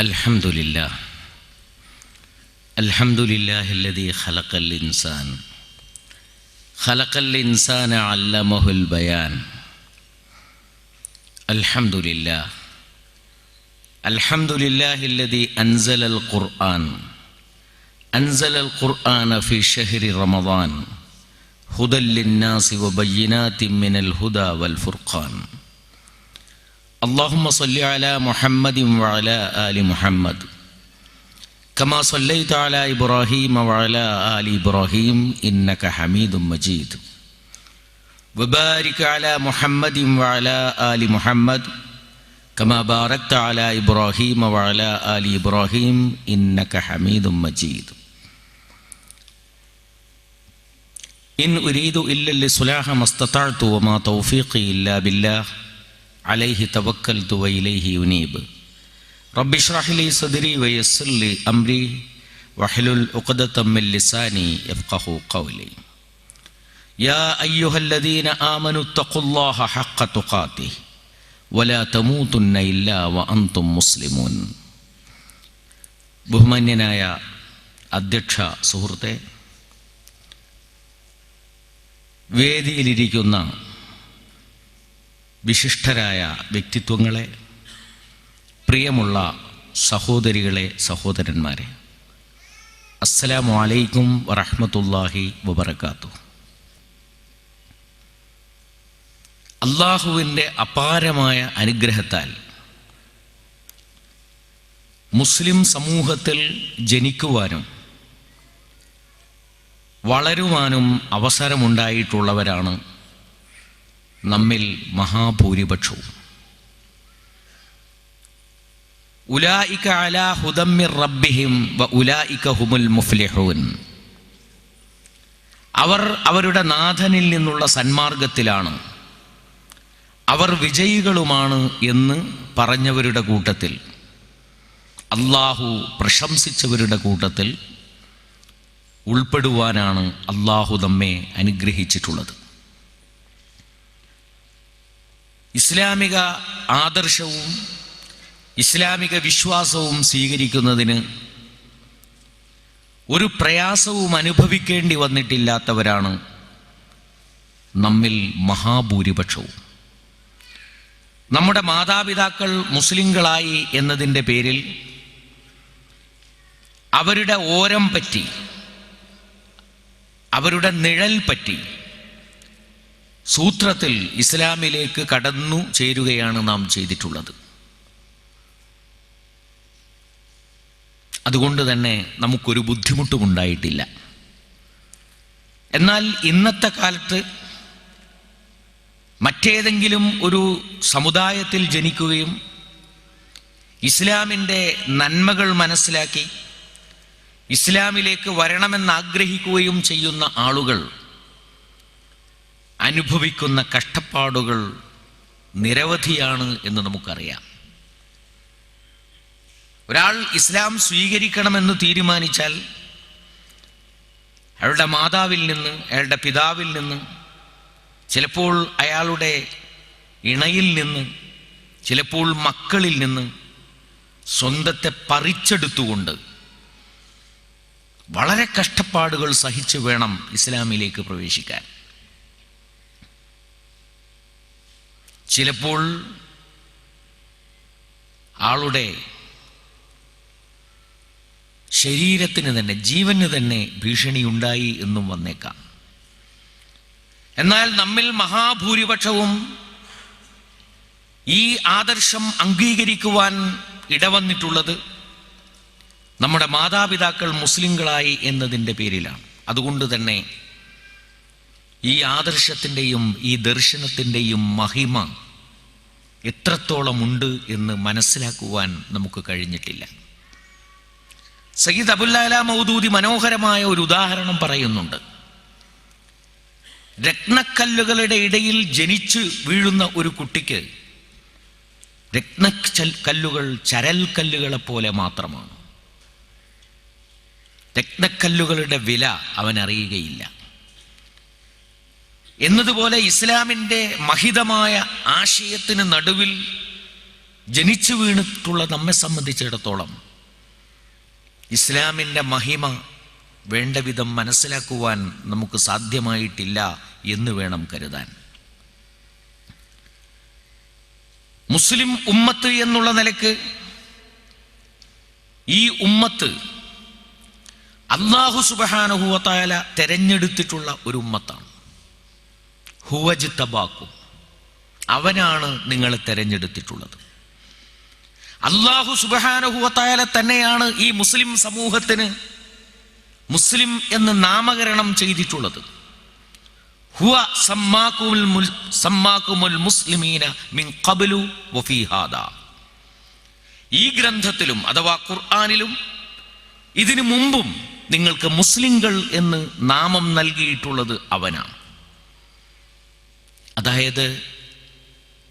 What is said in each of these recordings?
الحمد لله الذي خلق الإنسان علمه البيان. الحمد لله الذي أنزل القرآن في شهر رمضان هدى للناس وبينات من الهدى والفرقان. اللهم صل على محمد وعلى آل محمد كما صليت على إبراهيم وعلى آل إبراهيم إنك حميد مجيد. وبارك على محمد وعلى آل محمد كما باركت على إبراهيم وعلى آل إبراهيم إنك حميد مجيد. إن أريد إلا الإصلاح ما استطعت وما توفيقي إلا بالله عليه توكلت وإليه أنيب. رب اشرح لي صدري ويسر لي أمري واحلل عقدة من لساني يفقهوا قولي. يا أيها الذين آمنوا اتقوا الله حق تقاته ولا تموتن إلا وأنتم مسلمون. ബഹുമാന്യനായ അധ്യക്ഷ സുഹൃത്തെ, വേദിയിലിരിക്കുന്ന വിശിഷ്ടരായ വ്യക്തിത്വങ്ങളെ, പ്രിയമുള്ള സഹോദരികളെ, സഹോദരന്മാരെ, അസ്സലാമു അലൈക്കും വറഹ്മത്തുള്ളാഹി വബറകാതുഹു. അള്ളാഹുവിൻ്റെ അപാരമായ അനുഗ്രഹത്താൽ മുസ്ലിം സമൂഹത്തിൽ ജനിക്കുവാനും വളരുവാനും അവസരമുണ്ടായിട്ടുള്ളവരാണ് നമ്മിൽ മഹാഭൂരിപക്ഷവും. ഉലായിക അലാ ഹുദം മിർ റബ്ബിഹിം വ ഉലായിക ഹുമുൽ മുഫ്ലിഹൂൻ. അവർ അവരുടെ നാഥനിൽ നിന്നുള്ള സന്മാർഗത്തിലാണ്, അവർ വിജയികളുമാണ് എന്ന് പറഞ്ഞവരുടെ കൂട്ടത്തിൽ, അള്ളാഹു പ്രശംസിച്ചവരുടെ കൂട്ടത്തിൽ ഉൾപ്പെടുവാനാണ് അള്ളാഹു നമ്മെ അനുഗ്രഹിച്ചിട്ടുള്ളത്. ഇസ്ലാമിക ആദർശവും ഇസ്ലാമിക വിശ്വാസവും സ്വീകരിക്കുന്നതിന് ഒരു പ്രയാസവും അനുഭവിക്കേണ്ടി വന്നിട്ടില്ലാത്തവരാണ് നമ്മിൽ മഹാഭൂരിപക്ഷവും. നമ്മുടെ മാതാപിതാക്കൾ മുസ്ലിങ്ങളായി എന്നതിൻ്റെ പേരിൽ അവരുടെ ഓരം പറ്റി, അവരുടെ നിഴൽ പറ്റി സൂത്രത്തിൽ ഇസ്ലാമിലേക്ക് കടന്നു ചേരുകയാണ് നാം ചെയ്തിട്ടുള്ളത്. അതുകൊണ്ട് തന്നെ നമുക്കൊരു ബുദ്ധിമുട്ടും ഉണ്ടായിട്ടില്ല. എന്നാൽ ഇന്നത്തെ കാലത്ത് മറ്റേതെങ്കിലും ഒരു സമുദായത്തിൽ ജനിക്കുകയും ഇസ്ലാമിൻ്റെ നന്മകൾ മനസ്സിലാക്കി ഇസ്ലാമിലേക്ക് വരണമെന്നാഗ്രഹിക്കുകയും ചെയ്യുന്ന ആളുകൾ അനുഭവിക്കുന്ന കഷ്ടപ്പാടുകൾ നിരവധിയാണ് എന്ന് നമുക്കറിയാം. ഒരാൾ ഇസ്ലാം സ്വീകരിക്കണമെന്ന് തീരുമാനിച്ചാൽ അയാളുടെ മാതാവിൽ നിന്ന്, അയാളുടെ പിതാവിൽ നിന്ന്, ചിലപ്പോൾ അയാളുടെ ഇണയിൽ നിന്ന്, ചിലപ്പോൾ മക്കളിൽ നിന്ന് സ്വന്തത്തെ പറിച്ചെടുത്തുകൊണ്ട് വളരെ കഷ്ടപ്പാടുകൾ സഹിച്ചു വേണം ഇസ്ലാമിലേക്ക് പ്രവേശിക്കാൻ. ചിലപ്പോൾ ആളുടെ ശരീരത്തിന് തന്നെ, ജീവന് തന്നെ ഭീഷണിയുണ്ടായി എന്നും വന്നേക്കാം. എന്നാൽ നമ്മിൽ മഹാഭൂരിപക്ഷവും ഈ ആദർശം അംഗീകരിക്കുവാൻ ഇടവന്നിട്ടുള്ളത് നമ്മുടെ മാതാപിതാക്കൾ മുസ്ലിങ്ങളായി എന്നതിൻ്റെ പേരിലാണ്. അതുകൊണ്ട് തന്നെ ഈ ആദർശത്തിൻ്റെയും ഈ ദർശനത്തിൻ്റെയും മഹിമ എത്രത്തോളമുണ്ട് എന്ന് മനസ്സിലാക്കുവാൻ നമുക്ക് കഴിഞ്ഞിട്ടില്ല. സയ്യിദ് അബുൽ അഅ്ല മൗദൂദി മനോഹരമായ ഒരു ഉദാഹരണം പറയുന്നുണ്ട്. രത്നക്കല്ലുകളുടെ ഇടയിൽ ജനിച്ച് വീഴുന്ന ഒരു കുട്ടിക്ക് രത്നക്കല്ലുകൾ ചരൽ കല്ലുകളെ പോലെ മാത്രമാണ്. രത്നക്കല്ലുകളുടെ വില അവൻ അറിയുകയില്ല. എന്നതുപോലെ ഇസ്ലാമിൻ്റെ മഹിതമായ ആശയത്തിന് നടുവിൽ ജനിച്ചു വീണിട്ടുള്ള നമ്മെ സംബന്ധിച്ചിടത്തോളം ഇസ്ലാമിൻ്റെ മഹിമ വേണ്ട വിധം മനസ്സിലാക്കുവാൻ നമുക്ക് സാധ്യമായിട്ടില്ല എന്ന് വേണം കരുതാൻ. മുസ്ലിം ഉമ്മത്ത് എന്നുള്ള നിലക്ക് ഈ ഉമ്മത്ത് അല്ലാഹു സുബ്ഹാനഹു വ തആല തെരഞ്ഞെടുത്തിട്ടുള്ള ഒരു ഉമ്മത്താണ്. ഹുവജ്തബാക്കും, അവനാണ് നിങ്ങളെ തെരഞ്ഞെടുത്തിട്ടുള്ളത്. അല്ലാഹു സുബ്ഹാനഹു വ തആല തന്നെയാണ് ഈ മുസ്ലിം സമൂഹത്തിന് മുസ്ലിം എന്ന് നാമകരണം ചെയ്തിട്ടുള്ളത്. ഹുവ സമ്മാക്കുമുൽ മുസ്ലിമീന മിൻ ഖബ്ലു വഫീ ഹാദാ. ഈ ഗ്രന്ഥത്തിലും അഥവാ ഖുർആനിലും ഇതിനു മുമ്പും നിങ്ങൾക്ക് മുസ്ലിങ്ങൾ എന്ന് നാമം നൽകിയിട്ടുള്ളത് അവനാണ്. അതായത്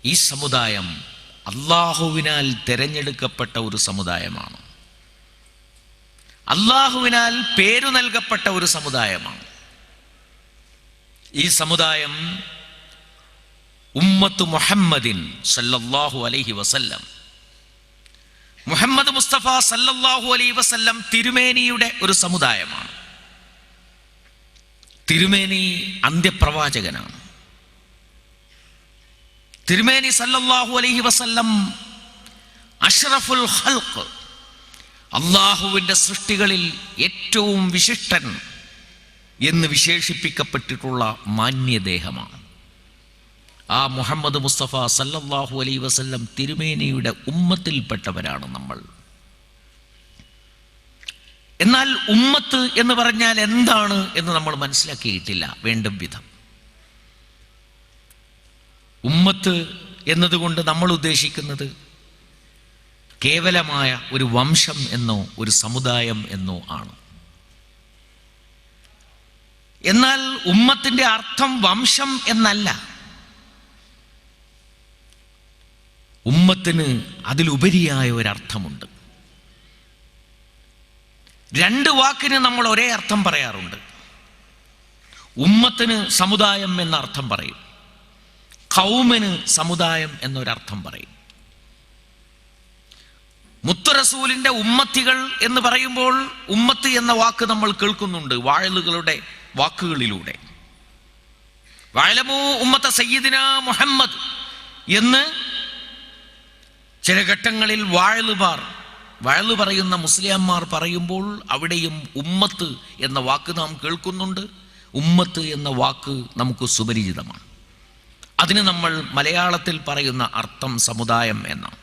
ഈ സമുദായം അല്ലാഹുവിനാൽ തിരഞ്ഞെടുക്കപ്പെട്ട ഒരു സമുദായമാണ്, അല്ലാഹുവിനാൽ പേരു നൽകപ്പെട്ട ഒരു സമുദായമാണ്. ഈ സമുദായം ഉമ്മത്ത് മുഹമ്മദിൻ സല്ലല്ലാഹു അലൈഹി വസല്ലം, മുഹമ്മദ് മുസ്തഫ സല്ലല്ലാഹു അലൈഹി വസല്ലം തിരുമേനിയുടെ ഒരു സമുദായമാണ്. തിരുമേനി അന്ത്യപ്രവാചകനാണ്. തിരുമേനി സല്ലല്ലാഹു അലൈഹി വസല്ലം അഷ്റഫുൽ ഖൽഖ്, അള്ളാഹുവിൻ്റെ സൃഷ്ടികളിൽ ഏറ്റവും വിശിഷ്ടൻ എന്ന് വിശേഷിപ്പിക്കപ്പെട്ടിട്ടുള്ള മാന്യദേഹമാണ്. ആ മുഹമ്മദ് മുസ്തഫ സല്ലല്ലാഹു അലൈഹി വസല്ലം തിരുമേനിയുടെ ഉമ്മത്തിൽപ്പെട്ടവരാണ് നമ്മൾ. എന്നാൽ ഉമ്മത്ത് എന്ന് പറഞ്ഞാൽ എന്താണ് എന്ന് നമ്മൾ മനസ്സിലാക്കിയിട്ടില്ല വേണ്ടും വിധം. ഉമ്മത്ത് എന്നതുകൊണ്ട് നമ്മൾ ഉദ്ദേശിക്കുന്നത് കേവലമായ ഒരു വംശം എന്നോ ഒരു സമുദായം എന്നോ ആണ്. എന്നാൽ ഉമ്മത്തിന്റെ അർത്ഥം വംശം എന്നല്ല. ഉമ്മത്തിന് അതിലുപരിയായ ഒരർത്ഥമുണ്ട്. രണ്ട് വാക്കിന് നമ്മൾ ഒരേ അർത്ഥം പറയാറുണ്ട്. ഉമ്മത്തിന് സമുദായം എന്ന അർത്ഥം പറയും, ഖൗമിന് സമുദായം എന്നൊരർത്ഥം പറയും. മുത്ത് റസൂലിന്റെ ഉമ്മത്തികൾ എന്ന് പറയുമ്പോൾ ഉമ്മത്ത് എന്ന വാക്ക് നമ്മൾ കേൾക്കുന്നുണ്ട് വാഴലുകളുടെ വാക്കുകളിലൂടെ. വഅലമു ഉമ്മത്ത സയ്യിദിന മുഹമ്മദ് എന്ന് ചില ഘട്ടങ്ങളിൽ വാഴല് പറയുന്ന മുസ്ലിംമാർ പറയുമ്പോൾ അവിടെയും ഉമ്മത്ത് എന്ന വാക്ക് നാം കേൾക്കുന്നുണ്ട്. ഉമ്മത്ത് എന്ന വാക്ക് നമുക്ക് സുപരിചിതമാണ്. അതിന് നമ്മൾ മലയാളത്തിൽ പറയുന്ന അർത്ഥം സമുദായം എന്നാണ്.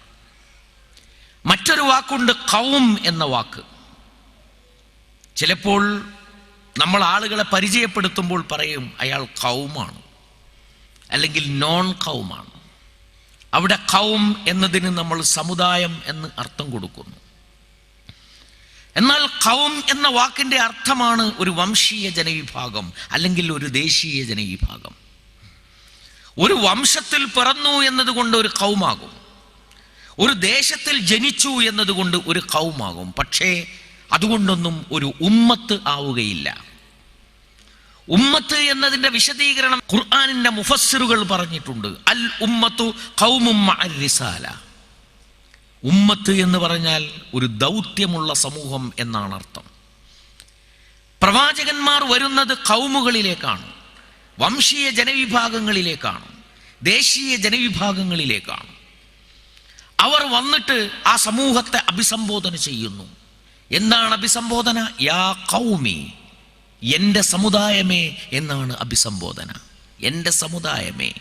മറ്റൊരു വാക്കുണ്ട് ഖൗം എന്ന വാക്ക്. ചിലപ്പോൾ നമ്മൾ ആളുകളെ പരിചയപ്പെടുത്തുമ്പോൾ പറയും അയാൾ ഖൗമാണ് അല്ലെങ്കിൽ നോൺ ഖൗമാണ്. അവിടെ ഖൗം എന്നതിന് നമ്മൾ സമുദായം എന്ന് അർത്ഥം കൊടുക്കുന്നു. എന്നാൽ ഖൗം എന്ന വാക്കിന്റെ അർത്ഥമാണ് ഒരു വംശീയ ജനവിഭാഗം അല്ലെങ്കിൽ ഒരു ദേശീയ ജനവിഭാഗം. ഒരു വംശത്തിൽ പിറന്നു എന്നതുകൊണ്ട് ഒരു ഖൗമാകും, ഒരു ദേശത്തിൽ ജനിച്ചു എന്നതുകൊണ്ട് ഒരു ഖൗമാകും. പക്ഷേ അതുകൊണ്ടൊന്നും ഒരു ഉമ്മത്ത് ആവുകയില്ല. ഉമ്മത്ത് എന്നതിന്റെ വിശദീകരണം ഖുർആനിന്റെ മുഫസ്സിറുകൾ പറഞ്ഞിട്ടുണ്ട്. അൽ ഉമ്മത്തു ഖൗമും മഅർ റിസാല. ഉമ്മത്ത് എന്ന് പറഞ്ഞാൽ ഒരു ദൗത്യമുള്ള സമൂഹം എന്നാണ് അർത്ഥം. പ്രവാചകന്മാർ വരുന്നത് ഖൗമുകളിലേക്കാണ്, വംശീയ ജനവിഭാഗങ്ങളിലേക്കാണ്, ദേശീയ ജനവിഭാഗങ്ങളിലേക്കാണ്. അവർ വന്നിട്ട് ആ സമൂഹത്തെ അഭിസംബോധന ചെയ്യുന്നു. എന്താണ് അഭിസംബോധന? യാ ഖൗമി, എൻ്റെ സമുദായമേ എന്നാണ് അഭിസംബോധന. എൻ്റെ സമുദായമേ,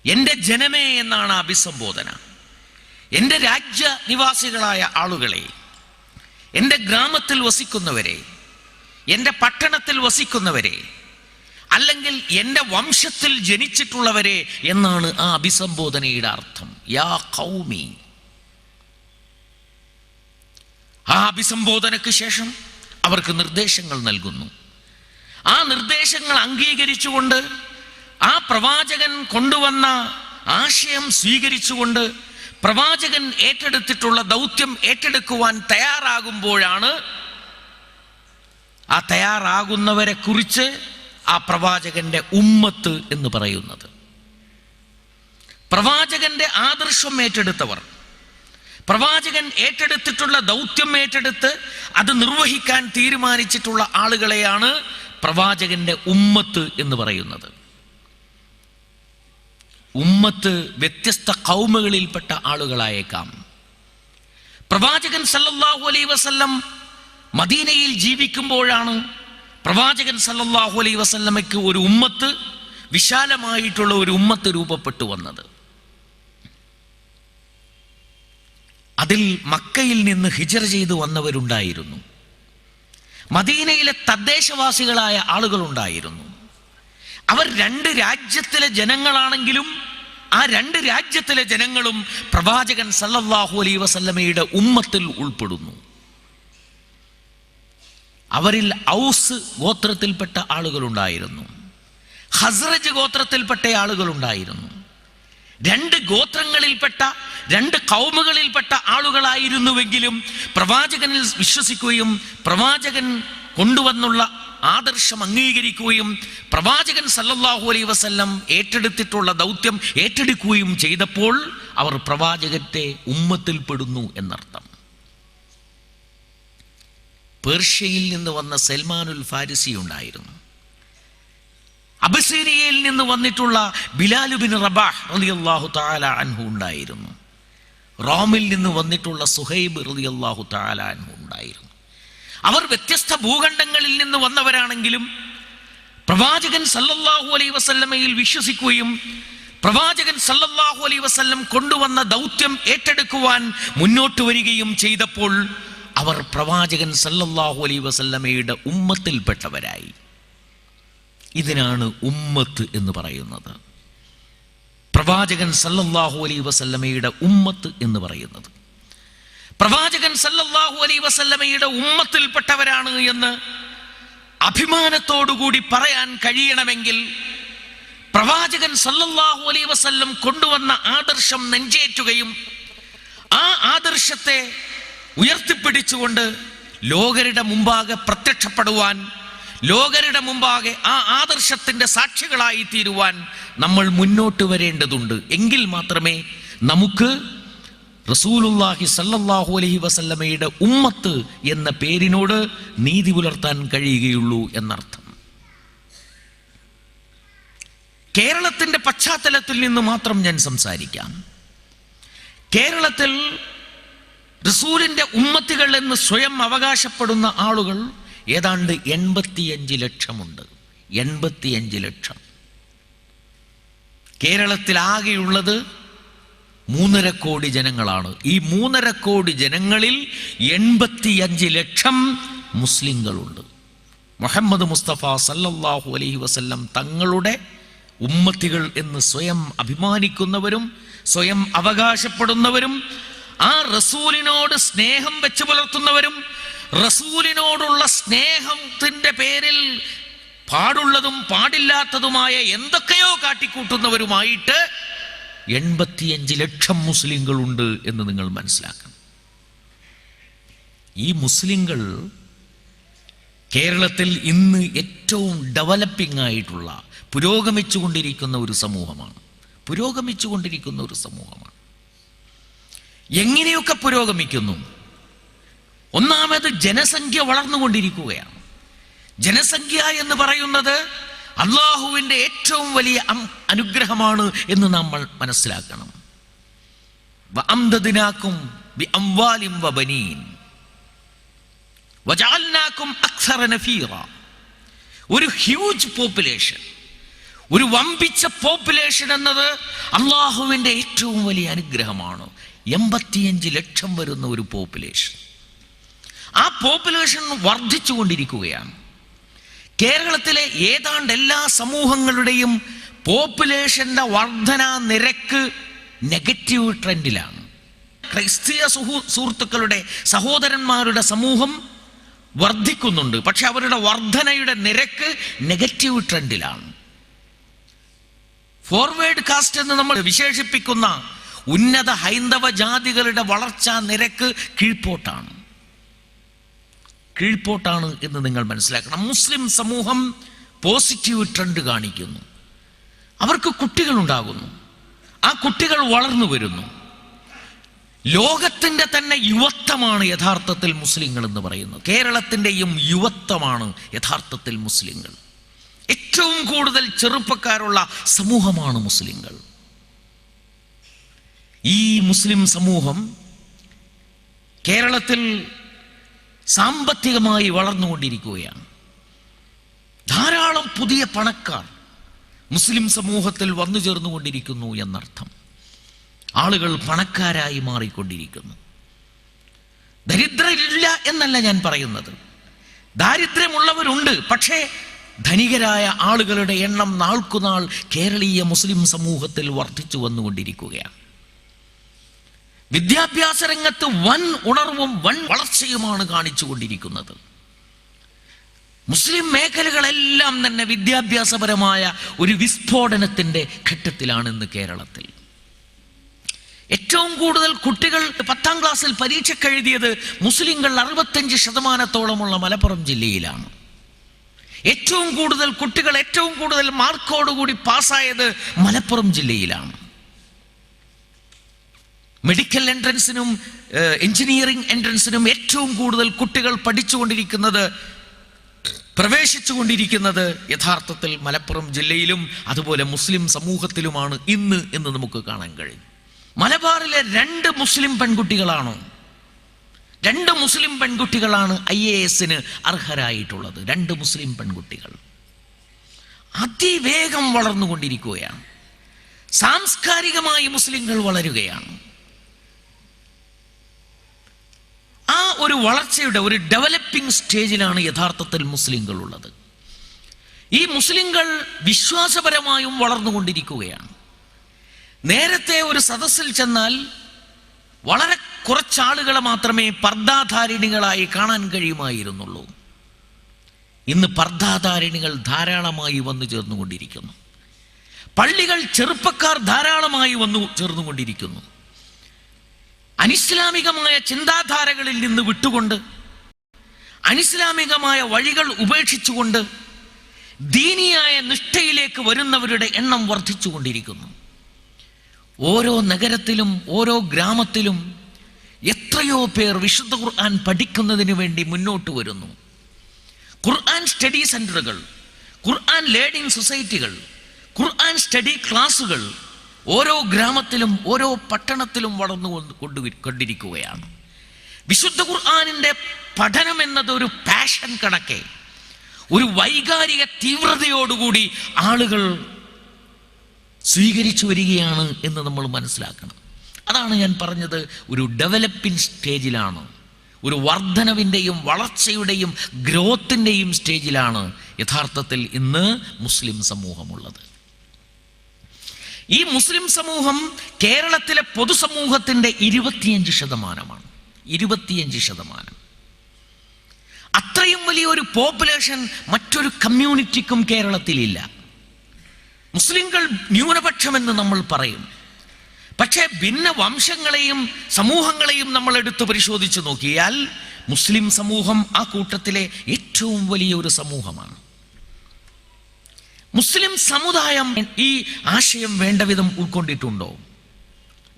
എൻ്റെ ജനമേ എന്നാണ് അഭിസംബോധന. എൻ്റെ രാജ്യ നിവാസികളായ ആളുകളെ, എൻ്റെ ഗ്രാമത്തിൽ വസിക്കുന്നവരെ, എൻ്റെ പട്ടണത്തിൽ വസിക്കുന്നവരെ, അല്ലെങ്കിൽ എൻ്റെ വംശത്തിൽ ജനിച്ചിട്ടുള്ളവരെ എന്നാണ് ആ അഭിസംബോധനയുടെ അർത്ഥം. യാ ഖൗമി. ആ അഭിസംബോധനയ്ക്ക് ശേഷം അവർക്ക് നിർദ്ദേശങ്ങൾ നൽകുന്നു. ആ നിർദ്ദേശങ്ങൾ അംഗീകരിച്ചുകൊണ്ട് ആ പ്രവാചകൻ കൊണ്ടുവന്ന ആശയം സ്വീകരിച്ചുകൊണ്ട് പ്രവാചകൻ ഏറ്റെടുത്തിട്ടുള്ള ദൗത്യം ഏറ്റെടുക്കുവാൻ തയ്യാറാകുമ്പോഴാണ് ആ തയ്യാറാകുന്നവരെ കുറിച്ച് ആ പ്രവാചകന്റെ ഉമ്മത്ത് എന്ന് പറയുന്നത്. പ്രവാചകന്റെ ആദർശം ഏറ്റെടുത്തവർ, പ്രവാചകൻ ഏറ്റെടുത്തിട്ടുള്ള ദൗത്യം ഏറ്റെടുത്ത് അത് നിർവഹിക്കാൻ തീരുമാനിച്ചിട്ടുള്ള ആളുകളെയാണ് പ്രവാചകന്റെ ഉമ്മത്ത് എന്ന് പറയുന്നത്. ഉമ്മത്ത് വ്യത്യസ്ത ഖൗമുകളിൽപ്പെട്ട ആളുകളായേക്കാം. പ്രവാചകൻ സല്ലല്ലാഹു അലൈഹി വസല്ലം മദീനയിൽ ജീവിക്കുമ്പോഴാണ് പ്രവാചകൻ സല്ലല്ലാഹു അലൈഹി വസല്ലമയ്ക്ക് ഒരു ഉമ്മത്ത്, വിശാലമായിട്ടുള്ള ഒരു ഉമ്മത്ത് രൂപപ്പെട്ടു വന്നത്. അതിൽ മക്കയിൽ നിന്ന് ഹിജറ ചെയ്തു വന്നവരുണ്ടായിരുന്നു, മദീനയിലെ തദ്ദേശവാസികളായ ആളുകളുണ്ടായിരുന്നു. അവർ രണ്ട് രാജ്യത്തിലെ ജനങ്ങളാണെങ്കിലും ആ രണ്ട് രാജ്യത്തിലെ ജനങ്ങളും പ്രവാചകൻ സല്ലല്ലാഹു അലൈഹി വസല്ലമയുടെ ഉമ്മത്തിൽ ഉൾപ്പെടുന്നു. അവരിൽ ഔസ് ഗോത്രത്തിൽപ്പെട്ട ആളുകളുണ്ടായിരുന്നു, ഖസ്റജ് ഗോത്രത്തിൽപ്പെട്ട ആളുകളുണ്ടായിരുന്നു. രണ്ട് ഗോത്രങ്ങളിൽപ്പെട്ട, രണ്ട് ഖൗമുകളിൽപ്പെട്ട ആളുകളായിരുന്നുവെങ്കിലും പ്രവാചകനിൽ വിശ്വസിക്കുകയും പ്രവാചകൻ കൊണ്ടുവന്നുള്ള ആദർശം അംഗീകരിക്കുകയും പ്രവാചകൻ സല്ലല്ലാഹു അലൈഹി വസല്ലം ഏറ്റെടുത്തിട്ടുള്ള ദൗത്യം ഏറ്റെടുക്കുകയും ചെയ്തപ്പോൾ അവർ പ്രവാചകന്റെ ഉമ്മത്തിൽപ്പെടുന്നു എന്നർത്ഥം. പേർഷ്യയിൽ നിന്ന് വന്ന സൽമാനുൽ ഫാരിസി ഉണ്ടായിരുന്നു, അബസീനിയയിൽ നിന്ന് വന്നിട്ടുള്ള ബിലാൽ ബിൻ റബാഹ് റളിയല്ലാഹു തആല അൻഹു ഉണ്ടായിരുന്നു, റോമിൽ നിന്ന് വന്നിട്ടുള്ള സുഹൈബ് റളിയല്ലാഹു തആല അൻഹു ഉണ്ടായിരുന്നു. അവർ വ്യത്യസ്ത ഭൂഖണ്ഡങ്ങളിൽ നിന്ന് വന്നവരാണെങ്കിലും പ്രവാചകൻ സല്ലല്ലാഹു അലൈഹി വസല്ലമയിൽ വിശ്വസിക്കുകയും പ്രവാചകൻ സല്ലല്ലാഹു അലൈഹി വസല്ലം കൊണ്ടുവന്ന ദൗത്യം ഏറ്റെടുക്കുവാൻ മുന്നോട്ട് വരികയും ചെയ്തപ്പോൾ അവർ പ്രവാചകൻ സല്ലല്ലാഹു അലൈഹി വസല്ലമയുടെ ഉമ്മത്തിൽപ്പെട്ടവരായി. ഇതിനാണ് ഉമ്മത്ത് എന്ന് പറയുന്നത്, പ്രവാചകൻ സല്ലല്ലാഹു അലൈഹി വസല്ലമയുടെ ഉമ്മത്ത് എന്ന് പറയുന്നത്. പ്രവാചകൻ സല്ലല്ലാഹു അലൈഹി വസല്ലമയുടെ ഉമ്മത്തിൽപ്പെട്ടവരാണ് എന്ന് അഭിമാനത്തോടുകൂടി പറയാൻ കഴിയണമെങ്കിൽ പ്രവാചകൻ സല്ലല്ലാഹു അലൈഹി വസല്ലം കൊണ്ടുവന്ന ആദർശം നെഞ്ചേറ്റുകയും ആ ആദർശത്തെ ഉയർത്തിപ്പിടിച്ചുകൊണ്ട് ലോകരുടെ മുമ്പാകെ പ്രത്യക്ഷപ്പെടുവാൻ, ലോകരുടെ മുമ്പാകെ ആ ആദർശത്തിന്റെ സാക്ഷികളായി തീരുവാൻ നമ്മൾ മുന്നോട്ട് വരേണ്ടതുണ്ട്. എങ്കിൽ മാത്രമേ നമുക്ക് റസൂലുള്ളാഹി സല്ലല്ലാഹു അലൈഹി വസല്ലമയുടെ ഉമ്മത്ത് എന്ന പേരിനോട് നീതി പുലർത്താൻ കഴിയുകയുള്ളൂ എന്നർത്ഥം. കേരളത്തിന്റെ പശ്ചാത്തലത്തിൽ നിന്ന് മാത്രം ഞാൻ സംസാരിക്കാം. കേരളത്തിൽ റസൂലിന്റെ ഉമ്മത്തികൾ എന്ന് സ്വയം അവകാശപ്പെടുന്ന ആളുകൾ ഏതാണ്ട് 85 ലക്ഷമുണ്ട്. 85 ലക്ഷം. കേരളത്തിൽ ആകെയുള്ളത് 3.5 കോടി ജനങ്ങളാണ്. ഈ 3.5 കോടി ജനങ്ങളിൽ 85 ലക്ഷം മുസ്ലിങ്ങളുണ്ട്. മുഹമ്മദ് മുസ്തഫ സല്ലല്ലാഹു അലൈഹി വസല്ലം തങ്ങളുടെ ഉമ്മത്തികൾ എന്ന് സ്വയം അഭിമാനിക്കുന്നവരും സ്വയം അവകാശപ്പെടുന്നവരും ആ റസൂലിനോട് സ്നേഹം വെച്ച് പുലർത്തുന്നവരും റസൂലിനോടുള്ള സ്നേഹത്തിന്റെ പേരിൽ പാടുള്ളതും പാടില്ലാത്തതുമായ എന്തൊക്കെയോ കാട്ടിക്കൂട്ടുന്നവരുമായിട്ട് 85 ലക്ഷം മുസ്ലിങ്ങളുണ്ട് എന്ന് നിങ്ങൾ മനസ്സിലാക്കണം. ഈ മുസ്ലിങ്ങൾ കേരളത്തിൽ ഇന്ന് ഏറ്റവും ഡെവലപ്പിംഗ് ആയിട്ടുള്ള പുരോഗമിച്ചുകൊണ്ടിരിക്കുന്ന ഒരു സമൂഹമാണ്. എങ്ങനെയൊക്കെ പുരോഗമിക്കുന്നു? ഒന്നാമത് ജനസംഖ്യ വളർന്നുകൊണ്ടിരിക്കുകയാണ്. ജനസംഖ്യ എന്ന് പറയുന്നത് അള്ളാഹുവിൻ്റെ ഏറ്റവും വലിയ അനുഗ്രഹമാണ് എന്ന് നമ്മൾ മനസ്സിലാക്കണം. വഅംദദ്നാകും ബിഅംവാലിൻ വബനീൻ വജഅൽനാകും അക്സറ നഫീറ. ഒരു ഹ്യൂജ് പോപ്പുലേഷൻ, ഒരു വമ്പിച്ച പോപ്പുലേഷൻ എന്നത് അള്ളാഹുവിൻ്റെ ഏറ്റവും വലിയ അനുഗ്രഹമാണ്. 85 ലക്ഷം വരുന്ന ഒരു പോപ്പുലേഷൻ. ആ പോപ്പുലേഷൻ വർദ്ധിച്ചു കൊണ്ടിരിക്കുകയാണ്. കേരളത്തിലെ ഏതാണ്ട് എല്ലാ സമൂഹങ്ങളുടെയും പോപ്പുലേഷന്റെ വർധനാ നിരക്ക് നെഗറ്റീവ് ട്രെൻഡിലാണ്. ക്രൈസ്തവ സുഹൃത്തുക്കളുടെ സഹോദരന്മാരുടെ സമൂഹം വർദ്ധിക്കുന്നുണ്ട്, പക്ഷെ അവരുടെ വർധനയുടെ നിരക്ക് നെഗറ്റീവ് ട്രെൻഡിലാണ്. ഫോർവേഡ് കാസ്റ്റ് എന്ന് നമ്മൾ വിശേഷിപ്പിക്കുന്ന ഉന്നത ഹൈന്ദവ ജാതികളുടെ വളർച്ചാ നിരക്ക് കീഴ്പോട്ടാണ് എന്ന് നിങ്ങൾ മനസ്സിലാക്കണം. മുസ്ലിം സമൂഹം പോസിറ്റീവ് ട്രെൻഡ് കാണിക്കുന്നു. അവർക്ക് കുട്ടികളുണ്ടാകുന്നു, ആ കുട്ടികൾ വളർന്നു വരുന്നു. ലോകത്തിൻ്റെ തന്നെ യുവത്വമാണ് യഥാർത്ഥത്തിൽ മുസ്ലിങ്ങൾ എന്ന് പറയുന്നത്. കേരളത്തിൻ്റെയും യുവത്വമാണ് യഥാർത്ഥത്തിൽ മുസ്ലിങ്ങൾ. ഏറ്റവും കൂടുതൽ ചെറുപ്പക്കാരുള്ള സമൂഹമാണ് മുസ്ലിങ്ങൾ. ഈ മുസ്ലിം സമൂഹം കേരളത്തിൽ സാമ്പത്തികമായി വളർന്നുകൊണ്ടിരിക്കുകയാണ്. ധാരാളം പുതിയ പണക്കാർ മുസ്ലിം സമൂഹത്തിൽ വന്നു ചേർന്നുകൊണ്ടിരിക്കുന്നു എന്നർത്ഥം. ആളുകൾ പണക്കാരായി മാറിക്കൊണ്ടിരിക്കുന്നു. ദരിദ്രരില്ല എന്നല്ല ഞാൻ പറയുന്നത്, ദാരിദ്ര്യമുള്ളവരുണ്ട്. പക്ഷേ ധനികരായ ആളുകളുടെ എണ്ണം നാൾക്കുനാൾ കേരളീയ മുസ്ലിം സമൂഹത്തിൽ വർദ്ധിച്ചു വന്നുകൊണ്ടിരിക്കുകയാണ്. വിദ്യാഭ്യാസ രംഗത്ത് വൻ ഉണർവും വൻ വളർച്ചയുമാണ് കാണിച്ചുകൊണ്ടിരിക്കുന്നത്. മുസ്ലിം മേഖലകളെല്ലാം തന്നെ വിദ്യാഭ്യാസപരമായ ഒരു വിസ്ഫോടനത്തിൻ്റെ ഘട്ടത്തിലാണ് ഇന്ന് കേരളത്തിൽ. ഏറ്റവും കൂടുതൽ കുട്ടികൾ 10ാം ക്ലാസ്സിൽ പരീക്ഷയ്ക്കെഴുതിയത് മുസ്ലിങ്ങൾ 65% മലപ്പുറം ജില്ലയിലാണ്. ഏറ്റവും കൂടുതൽ കുട്ടികൾ ഏറ്റവും കൂടുതൽ മാർക്കോടുകൂടി പാസ്സായത് മലപ്പുറം ജില്ലയിലാണ്. മെഡിക്കൽ എൻട്രൻസിനും എഞ്ചിനീയറിംഗ് എൻട്രൻസിനും ഏറ്റവും കൂടുതൽ കുട്ടികൾ പ്രവേശിച്ചുകൊണ്ടിരിക്കുന്നത് യഥാർത്ഥത്തിൽ മലപ്പുറം ജില്ലയിലും അതുപോലെ മുസ്ലിം സമൂഹത്തിലുമാണ് ഇന്ന് എന്ന് നമുക്ക് കാണാൻ കഴിയും. മലബാറിലെ 2 മുസ്ലിം പെൺകുട്ടികളാണ് IAS-ന് അർഹരായിട്ടുള്ളത്. 2 മുസ്ലിം പെൺകുട്ടികൾ അതിവേഗം വളർന്നുകൊണ്ടിരിക്കുകയാണ്. സാംസ്കാരികമായി മുസ്ലിങ്ങൾ വളരുകയാണ്. ആ ഒരു വളർച്ചയുടെ ഒരു ഡെവലപ്പിംഗ് സ്റ്റേജിലാണ് യഥാർത്ഥത്തിൽ മുസ്ലിങ്ങൾ ഉള്ളത്. ഈ മുസ്ലിങ്ങൾ വിശ്വാസപരമായും വളർന്നുകൊണ്ടിരിക്കുകയാണ്. നേരത്തെ ഒരു സദസ്സിൽ ചെന്നാൽ വളരെ കുറച്ചാളുകളെ മാത്രമേ പർദ്ദാധാരിണികളായി കാണാൻ കഴിയുമായിരുന്നുള്ളൂ. ഇന്ന് പർദ്ദാധാരിണികൾ ധാരാളമായി വന്നു ചേർന്നുകൊണ്ടിരിക്കുന്നു. പള്ളികൾ ചെറുപ്പക്കാർ ധാരാളമായി വന്നു ചേർന്നുകൊണ്ടിരിക്കുന്നു. അനിസ്ലാമികമായ ചിന്താധാരകളിൽ നിന്ന് വിട്ടുകൊണ്ട് അനിസ്ലാമികമായ വഴികൾ ഉപേക്ഷിച്ചുകൊണ്ട് ദീനിയായ നിഷ്ഠയിലേക്ക് വരുന്നവരുടെ എണ്ണം വർദ്ധിച്ചുകൊണ്ടിരിക്കുന്നു. ഓരോ നഗരത്തിലും ഓരോ ഗ്രാമത്തിലും എത്രയോ പേർ വിശുദ്ധ ഖുർആൻ പഠിക്കുന്നതിന് വേണ്ടി മുന്നോട്ട് വരുന്നു. ഖുർആൻ സ്റ്റഡി സെന്ററുകൾ, ഖുർആൻ ലേണിംഗ് സൊസൈറ്റികൾ, ഖുർആൻ സ്റ്റഡി ക്ലാസുകൾ ഓരോ ഗ്രാമത്തിലും ഓരോ പട്ടണത്തിലും കൊണ്ടിരിക്കുകയാണ്. വിശുദ്ധ ഖുർആനിൻ്റെ പഠനം എന്നത് ഒരു പാഷൻ കണക്കെ, ഒരു വൈകാരിക തീവ്രതയോടുകൂടി ആളുകൾ സ്വീകരിച്ചു വരികയാണ് എന്ന് നമ്മൾ മനസ്സിലാക്കണം. അതാണ് ഞാൻ പറഞ്ഞത്, ഒരു ഡെവലപ്പിംഗ് സ്റ്റേജിലാണ്, ഒരു വർധനവിൻ്റെയും വളർച്ചയുടെയും ഗ്രോത്തിൻ്റെയും സ്റ്റേജിലാണ് യഥാർത്ഥത്തിൽ ഇന്ന് മുസ്ലിം സമൂഹമുള്ളത്. ഈ മുസ്ലിം സമൂഹം കേരളത്തിലെ പൊതുസമൂഹത്തിൻ്റെ 25%. 25%. അത്രയും വലിയൊരു പോപ്പുലേഷൻ മറ്റൊരു കമ്മ്യൂണിറ്റിക്കും കേരളത്തിലില്ല. മുസ്ലിങ്ങൾ ന്യൂനപക്ഷമെന്ന് നമ്മൾ പറയും. പക്ഷേ ഭിന്ന വംശങ്ങളെയും സമൂഹങ്ങളെയും നമ്മൾ എടുത്തു പരിശോധിച്ച് നോക്കിയാൽ മുസ്ലിം സമൂഹം ആ കൂട്ടത്തിലെ ഏറ്റവും വലിയൊരു സമൂഹമാണ്. മുസ്ലിം സമുദായം ഈ ആശയം വേണ്ട വിധം ഉൾക്കൊണ്ടിട്ടുണ്ടോ?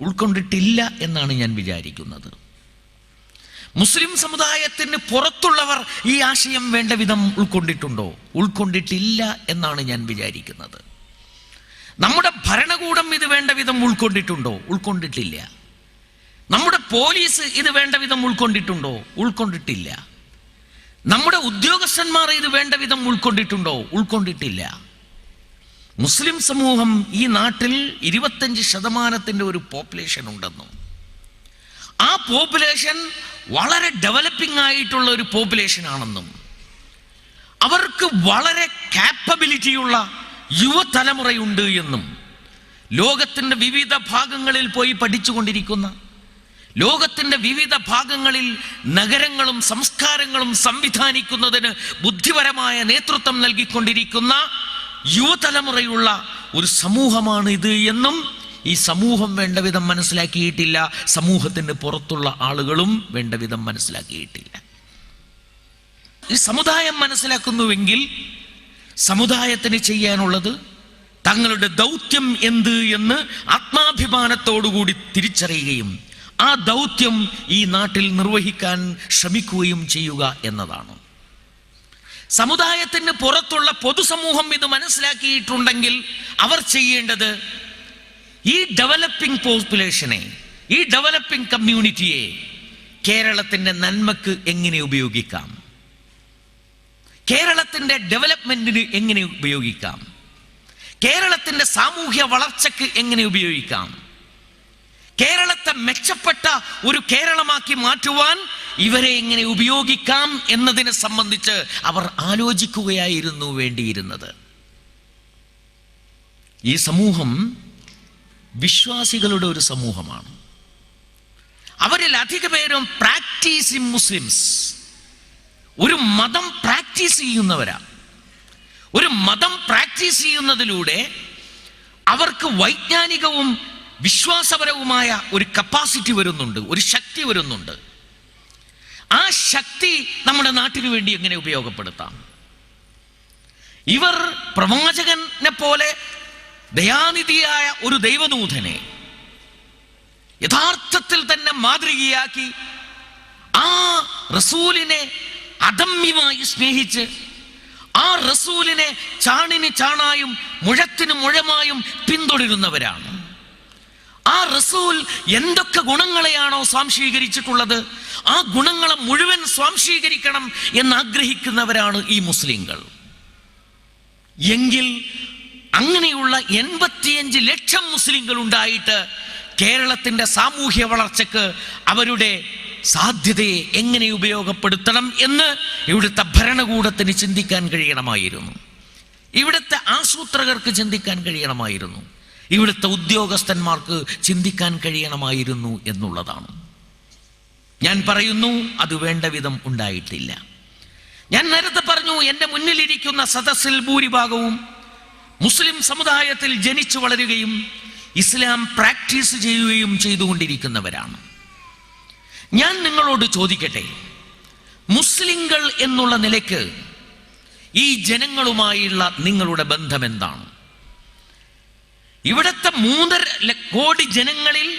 ഉൾക്കൊണ്ടിട്ടില്ല എന്നാണ് ഞാൻ വിചാരിക്കുന്നത്. മുസ്ലിം സമുദായത്തിന് പുറത്തുള്ളവർ ഈ ആശയം വേണ്ട വിധം ഉൾക്കൊണ്ടിട്ടുണ്ടോ? ഉൾക്കൊണ്ടിട്ടില്ല എന്നാണ് ഞാൻ വിചാരിക്കുന്നത്. നമ്മുടെ ഭരണകൂടം ഇത് വേണ്ട വിധം ഉൾക്കൊണ്ടിട്ടുണ്ടോ? ഉൾക്കൊണ്ടിട്ടില്ല. നമ്മുടെ പോലീസ് ഇത് വേണ്ട വിധം ഉൾക്കൊണ്ടിട്ടുണ്ടോ? ഉൾക്കൊണ്ടിട്ടില്ല. നമ്മുടെ ഉദ്യോഗസ്ഥന്മാർ ഇത് വേണ്ട വിധം ഉൾക്കൊണ്ടിട്ടുണ്ടോ? ഉൾക്കൊണ്ടിട്ടില്ല. മുസ്ലിം സമൂഹം ഈ നാട്ടിൽ 25% ഒരു പോപ്പുലേഷൻ ഉണ്ടെന്നും ആ പോപ്പുലേഷൻ വളരെ ഡെവലപ്പിംഗ് ആയിട്ടുള്ള ഒരു പോപ്പുലേഷൻ ആണെന്നും അവർക്ക് വളരെ കാപ്പബിലിറ്റിയുള്ള യുവതലമുറയുണ്ട് എന്നും ലോകത്തിൻ്റെ വിവിധ ഭാഗങ്ങളിൽ പോയി പഠിച്ചുകൊണ്ടിരിക്കുന്ന, ലോകത്തിൻ്റെ വിവിധ ഭാഗങ്ങളിൽ നഗരങ്ങളും സംസ്കാരങ്ങളും സംവിധാനിക്കുന്നതിന് ബുദ്ധിപരമായ നേതൃത്വം നൽകിക്കൊണ്ടിരിക്കുന്ന യുവതലമുറയുള്ള ഒരു സമൂഹമാണ് ഇത് എന്നും ഈ സമൂഹം വേണ്ട വിധം മനസ്സിലാക്കിയിട്ടില്ല. സമൂഹത്തിന് പുറത്തുള്ള ആളുകളും വേണ്ട വിധം മനസ്സിലാക്കിയിട്ടില്ല. ഈ സമുദായം മനസ്സിലാക്കുന്നുവെങ്കിൽ സമുദായത്തിന് ചെയ്യാനുള്ളത് തങ്ങളുടെ ദൗത്യം എന്ത് എന്ന് ആത്മാഭിമാനത്തോടുകൂടി തിരിച്ചറിയുകയും ആ ദൗത്യം ഈ നാട്ടിൽ നിർവഹിക്കാൻ ശ്രമിക്കുകയും ചെയ്യുക എന്നതാണ്. സമുദായത്തിന് പുറത്തുള്ള പൊതുസമൂഹം ഇത് മനസ്സിലാക്കിയിട്ടുണ്ടെങ്കിൽ അവർ ചെയ്യേണ്ടത് ഈ ഡെവലപ്പിംഗ് പോപ്പുലേഷനെ, ഈ ഡെവലപ്പിംഗ് കമ്മ്യൂണിറ്റിയെ കേരളത്തിൻ്റെ നന്മക്ക് എങ്ങനെ ഉപയോഗിക്കാം, കേരളത്തിൻ്റെ ഡെവലപ്മെന്റിന് എങ്ങനെ ഉപയോഗിക്കാം, കേരളത്തിൻ്റെ സാമൂഹ്യ വളർച്ചയ്ക്ക് എങ്ങനെ ഉപയോഗിക്കാം, കേരളത്തെ മെച്ചപ്പെട്ട ഒരു കേരളമാക്കി മാറ്റുവാൻ ഇവരെ എങ്ങനെ ഉപയോഗിക്കാം എന്നതിനെ സംബന്ധിച്ച് അവർ ആലോചിക്കുകയായിരുന്നു വേണ്ടിയിരുന്നത്. ഈ സമൂഹം വിശ്വാസികളുടെ ഒരു സമൂഹമാണ്. അവരിൽ അധിക പേരും പ്രാക്ടീസിങ് മുസ്ലിംസ്, ഒരു മതം പ്രാക്ടീസ് ചെയ്യുന്നവരാണ്. ഒരു മതം പ്രാക്ടീസ് ചെയ്യുന്നതിലൂടെ അവർക്ക് വൈജ്ഞാനികവും വിശ്വാസപരവുമായ ഒരു കപ്പാസിറ്റി വരുന്നുണ്ട്, ഒരു ശക്തി വരുന്നുണ്ട്. ആ ശക്തി നമ്മുടെ നാട്ടിന് വേണ്ടി എങ്ങനെ ഉപയോഗപ്പെടുത്താം? ഇവർ പ്രവാചകനെ പോലെ ദയാനിധിയായ ഒരു ദൈവദൂതനെ യഥാർത്ഥത്തിൽ തന്നെ മാതൃകയാക്കി ആ റസൂലിനെ അദമ്യമായി സ്നേഹിച്ച് ആ റസൂലിനെ ചാണിന് ചാണായും മുഴത്തിന് മുഴമായും പിന്തുടരുന്നവരാണ്. ആ റസൂൽ എന്തൊക്കെ ഗുണങ്ങളെയാണോ സ്വാംശീകരിച്ചിട്ടുള്ളത് ആ ഗുണങ്ങളെ മുഴുവൻ സ്വാംശീകരിക്കണം എന്നാഗ്രഹിക്കുന്നവരാണ് ഈ മുസ്ലിങ്ങൾ. എങ്കിൽ അങ്ങനെയുള്ള 85 ലക്ഷം മുസ്ലിങ്ങൾ ഉണ്ടായിട്ട് കേരളത്തിൻ്റെ സാമൂഹ്യ വളർച്ചയ്ക്ക് അവരുടെ സാധ്യതയെ എങ്ങനെ ഉപയോഗപ്പെടുത്തണം എന്ന് ഇവിടുത്തെ ഭരണകൂടത്തിന് ചിന്തിക്കാൻ കഴിയണമായിരുന്നു, ഇവിടുത്തെ ആസൂത്രകർക്ക് ചിന്തിക്കാൻ കഴിയണമായിരുന്നു, ഇവിടുത്തെ ഉദ്യോഗസ്ഥന്മാർക്ക് ചിന്തിക്കാൻ കഴിയണമായിരുന്നു എന്നുള്ളതാണ്. ഞാൻ പറയുന്നു, അത് വേണ്ട വിധം ഉണ്ടായിട്ടില്ല. ഞാൻ നേരത്തെ പറഞ്ഞു, എൻ്റെ മുന്നിലിരിക്കുന്ന സദസ്സിൽ ഭൂരിഭാഗവും മുസ്ലിം സമുദായത്തിൽ ജനിച്ചു വളരുകയും ഇസ്ലാം പ്രാക്ടീസ് ചെയ്യുകയും ചെയ്തുകൊണ്ടിരിക്കുന്നവരാണ്. ഞാൻ നിങ്ങളോട് ചോദിക്കട്ടെ, മുസ്ലിങ്ങൾ എന്നുള്ള നിലയ്ക്ക് ഈ ജനങ്ങളുമായുള്ള നിങ്ങളുടെ ബന്ധം എന്താണ്? ഇവിടുത്തെ 3.5 കോടി ജനങ്ങളിൽ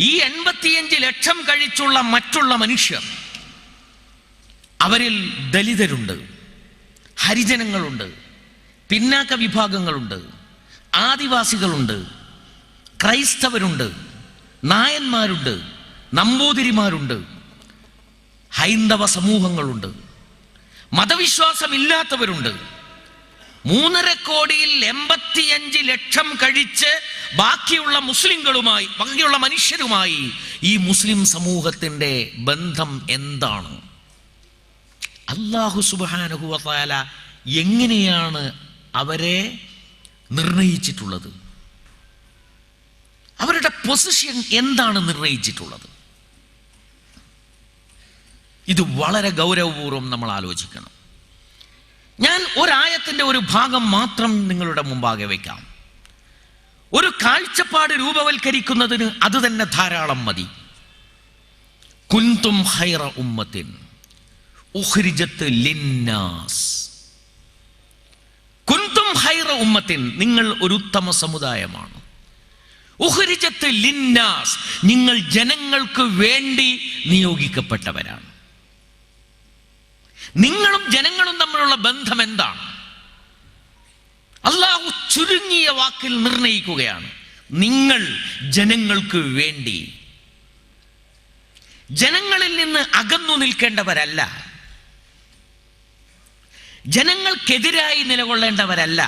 ഈ 85 ലക്ഷം കഴിച്ചുള്ള മറ്റുള്ള മനുഷ്യർ, അവരിൽ ദലിതരുണ്ട്, ഹരിജനങ്ങളുണ്ട്, പിന്നാക്ക വിഭാഗങ്ങളുണ്ട്, ആദിവാസികളുണ്ട്, ക്രൈസ്തവരുണ്ട്, നായന്മാരുണ്ട്, നമ്പൂതിരിമാരുണ്ട്, ഹൈന്ദവ സമൂഹങ്ങളുണ്ട്, മതവിശ്വാസമില്ലാത്തവരുണ്ട്. 3.5 കോടിയിൽ 85 ലക്ഷം കഴിച്ച് ബാക്കിയുള്ള മുസ്ലിങ്ങളുമായി, ബാക്കിയുള്ള മനുഷ്യരുമായി ഈ മുസ്ലിം സമൂഹത്തിൻ്റെ ബന്ധം എന്താണ്? അല്ലാഹു സുബ്ഹാനഹു വ തആല എങ്ങനെയാണ് അവരെ നിർണയിച്ചിട്ടുള്ളത്? അവരുടെ പൊസിഷൻ എന്താണ് നിർണയിച്ചിട്ടുള്ളത്? ഇത് വളരെ ഗൗരവപൂർവ്വം നമ്മൾ ആലോചിക്കണം. ഞാൻ ഒരായത്തിൻ്റെ ഒരു ഭാഗം മാത്രം നിങ്ങളുടെ മുമ്പാകെ വയ്ക്കാം. ഒരു കാഴ്ചപ്പാട് രൂപവൽക്കരിക്കുന്നതിന് അത് തന്നെ ധാരാളം മതി. കുൻതും ഖൈറ ഉമ്മത്തിൻ ഉഖ്രിജത്ത് ലിന്നാസ്. കുൻതും ഖൈറ ഉമ്മത്തിൻ, നിങ്ങൾ ഒരു ഉത്തമ സമുദായമാണ്. ഉഖ്രിജത്ത് ലിന്നാസ്, നിങ്ങൾ ജനങ്ങൾക്ക് വേണ്ടി നിയോഗിക്കപ്പെട്ടവരാണ്. നിങ്ങളും ജനങ്ങളും തമ്മിലുള്ള ബന്ധം എന്താണ്? അല്ലാഹു ചുരുങ്ങിയ വാക്കിൽ നിർണയിക്കുകയാണ്, നിങ്ങൾ ജനങ്ങൾക്ക് വേണ്ടി. ജനങ്ങളിൽ നിന്ന് അകന്നു നിൽക്കേണ്ടവരല്ല, ജനങ്ങൾക്കെതിരായി നിലകൊള്ളേണ്ടവരല്ല,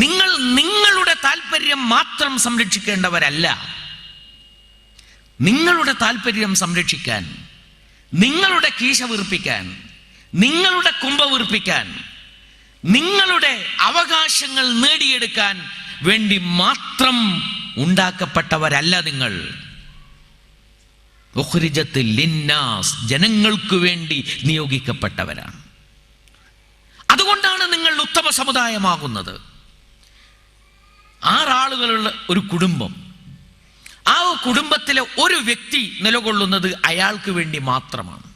നിങ്ങൾ നിങ്ങളുടെ താല്പര്യം മാത്രം സംരക്ഷിക്കേണ്ടവരല്ല. നിങ്ങളുടെ താല്പര്യം സംരക്ഷിക്കാൻ, നിങ്ങളുടെ കീശ വീർപ്പിക്കാൻ, നിങ്ങളുടെ കുംഭ വീർപ്പിക്കാൻ, നിങ്ങളുടെ അവകാശങ്ങൾ നേടിയെടുക്കാൻ വേണ്ടി മാത്രം ഉണ്ടാക്കപ്പെട്ടവരല്ല നിങ്ങൾ. ഉഖ്രിജത്ത് ലിന്നാസ്, ജനങ്ങൾക്ക് വേണ്ടി നിയോഗിക്കപ്പെട്ടവരാണ്. അതുകൊണ്ടാണ് നിങ്ങൾ ഉത്തമ സമുദായമാകുന്നത്. 6 ആളുകളുള്ള ഒരു കുടുംബം, ആ കുടുംബത്തിലെ ഒരു വ്യക്തി നിലകൊള്ളുന്നത് അയാൾക്ക് വേണ്ടി മാത്രമാണ്.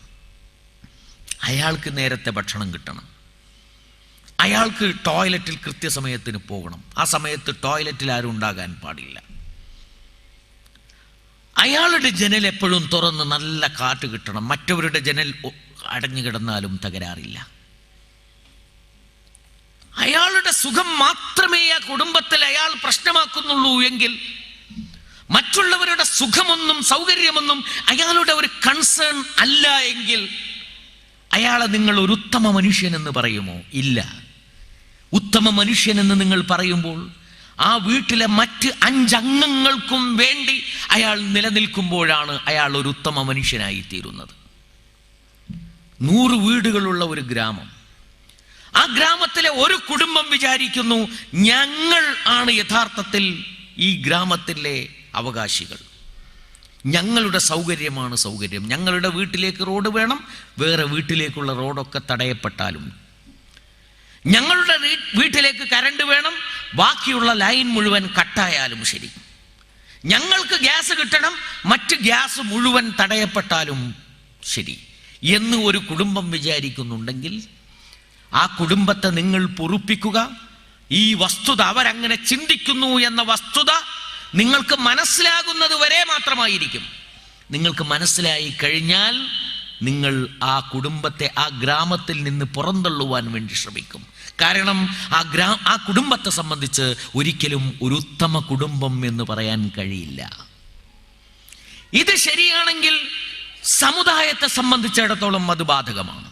അയാൾക്ക് നേരത്തെ ഭക്ഷണം കിട്ടണം, അയാൾക്ക് ടോയ്ലറ്റിൽ കൃത്യസമയത്തിന് പോകണം. ആ സമയത്ത് ടോയ്ലറ്റിൽ ആരും ഉണ്ടാകാൻ പാടില്ല. അയാളുടെ ജനൽ എപ്പോഴും തുറന്ന് നല്ല കാറ്റ് കിട്ടണം. മറ്റവരുടെ ജനൽ അടഞ്ഞു കിടന്നാലും തകരാറില്ല. അയാളുടെ സുഖം മാത്രമേ ആ കുടുംബത്തിൽ അയാൾ പ്രശ്നമാക്കുന്നുള്ളൂ എങ്കിൽ മറ്റുള്ളവരുടെ സുഖമൊന്നും സൗകര്യമൊന്നും അയാളുടെ ഒരു കൺസേൺ അല്ല എങ്കിൽ അയാളെ നിങ്ങൾ ഒരു ഉത്തമ മനുഷ്യനെന്ന് പറയുമോ? ഇല്ല. ഉത്തമ മനുഷ്യനെന്ന് നിങ്ങൾ പറയുമ്പോൾ ആ വീട്ടിലെ മറ്റ് 5 അംഗങ്ങൾക്കും വേണ്ടി അയാൾ നിലനിൽക്കുമ്പോഴാണ് അയാൾ ഒരു ഉത്തമ മനുഷ്യനായി തീരുന്നത്. 100 വീടുകളുള്ള ഒരു ഗ്രാമം, ആ ഗ്രാമത്തിലെ ഒരു കുടുംബം വിചാരിക്കുന്നു ഞങ്ങൾ ആണ് യഥാർത്ഥത്തിൽ ഈ ഗ്രാമത്തിലെ അവകാശികൾ, ഞങ്ങളുടെ സൗകര്യമാണ് സൗകര്യം, ഞങ്ങളുടെ വീട്ടിലേക്ക് റോഡ് വേണം, വേറെ വീട്ടിലേക്കുള്ള റോഡൊക്കെ തടയപ്പെട്ടാലും, ഞങ്ങളുടെ വീട്ടിലേക്ക് കരണ്ട് വേണം, ബാക്കിയുള്ള ലൈൻ മുഴുവൻ കട്ടായാലും ശരി, ഞങ്ങൾക്ക് ഗ്യാസ് കിട്ടണം, മറ്റ് ഗ്യാസ് മുഴുവൻ തടയപ്പെട്ടാലും ശരി എന്ന് ഒരു കുടുംബം വിചാരിക്കുന്നുണ്ടെങ്കിൽ ആ കുടുംബത്തെ നിങ്ങൾ പൊറുപ്പിക്കുക. ഈ വസ്തുത, അവരങ്ങനെ ചിന്തിക്കുന്നു എന്ന വസ്തുത നിങ്ങൾക്ക് മനസ്സിലാകുന്നത് വരെ മാത്രമായിരിക്കും. നിങ്ങൾക്ക് മനസ്സിലായി കഴിഞ്ഞാൽ നിങ്ങൾ ആ കുടുംബത്തെ ആ ഗ്രാമത്തിൽ നിന്ന് പുറന്തള്ളുവാൻ വേണ്ടി ശ്രമിക്കും. കാരണം ആ കുടുംബത്തെ സംബന്ധിച്ച് ഒരിക്കലും ഒരു ഉത്തമ കുടുംബം എന്ന് പറയാൻ കഴിയില്ല. ഇത് ശരിയാണെങ്കിൽ സമുദായത്തെ സംബന്ധിച്ചിടത്തോളം അത് ബാധകമാണ്.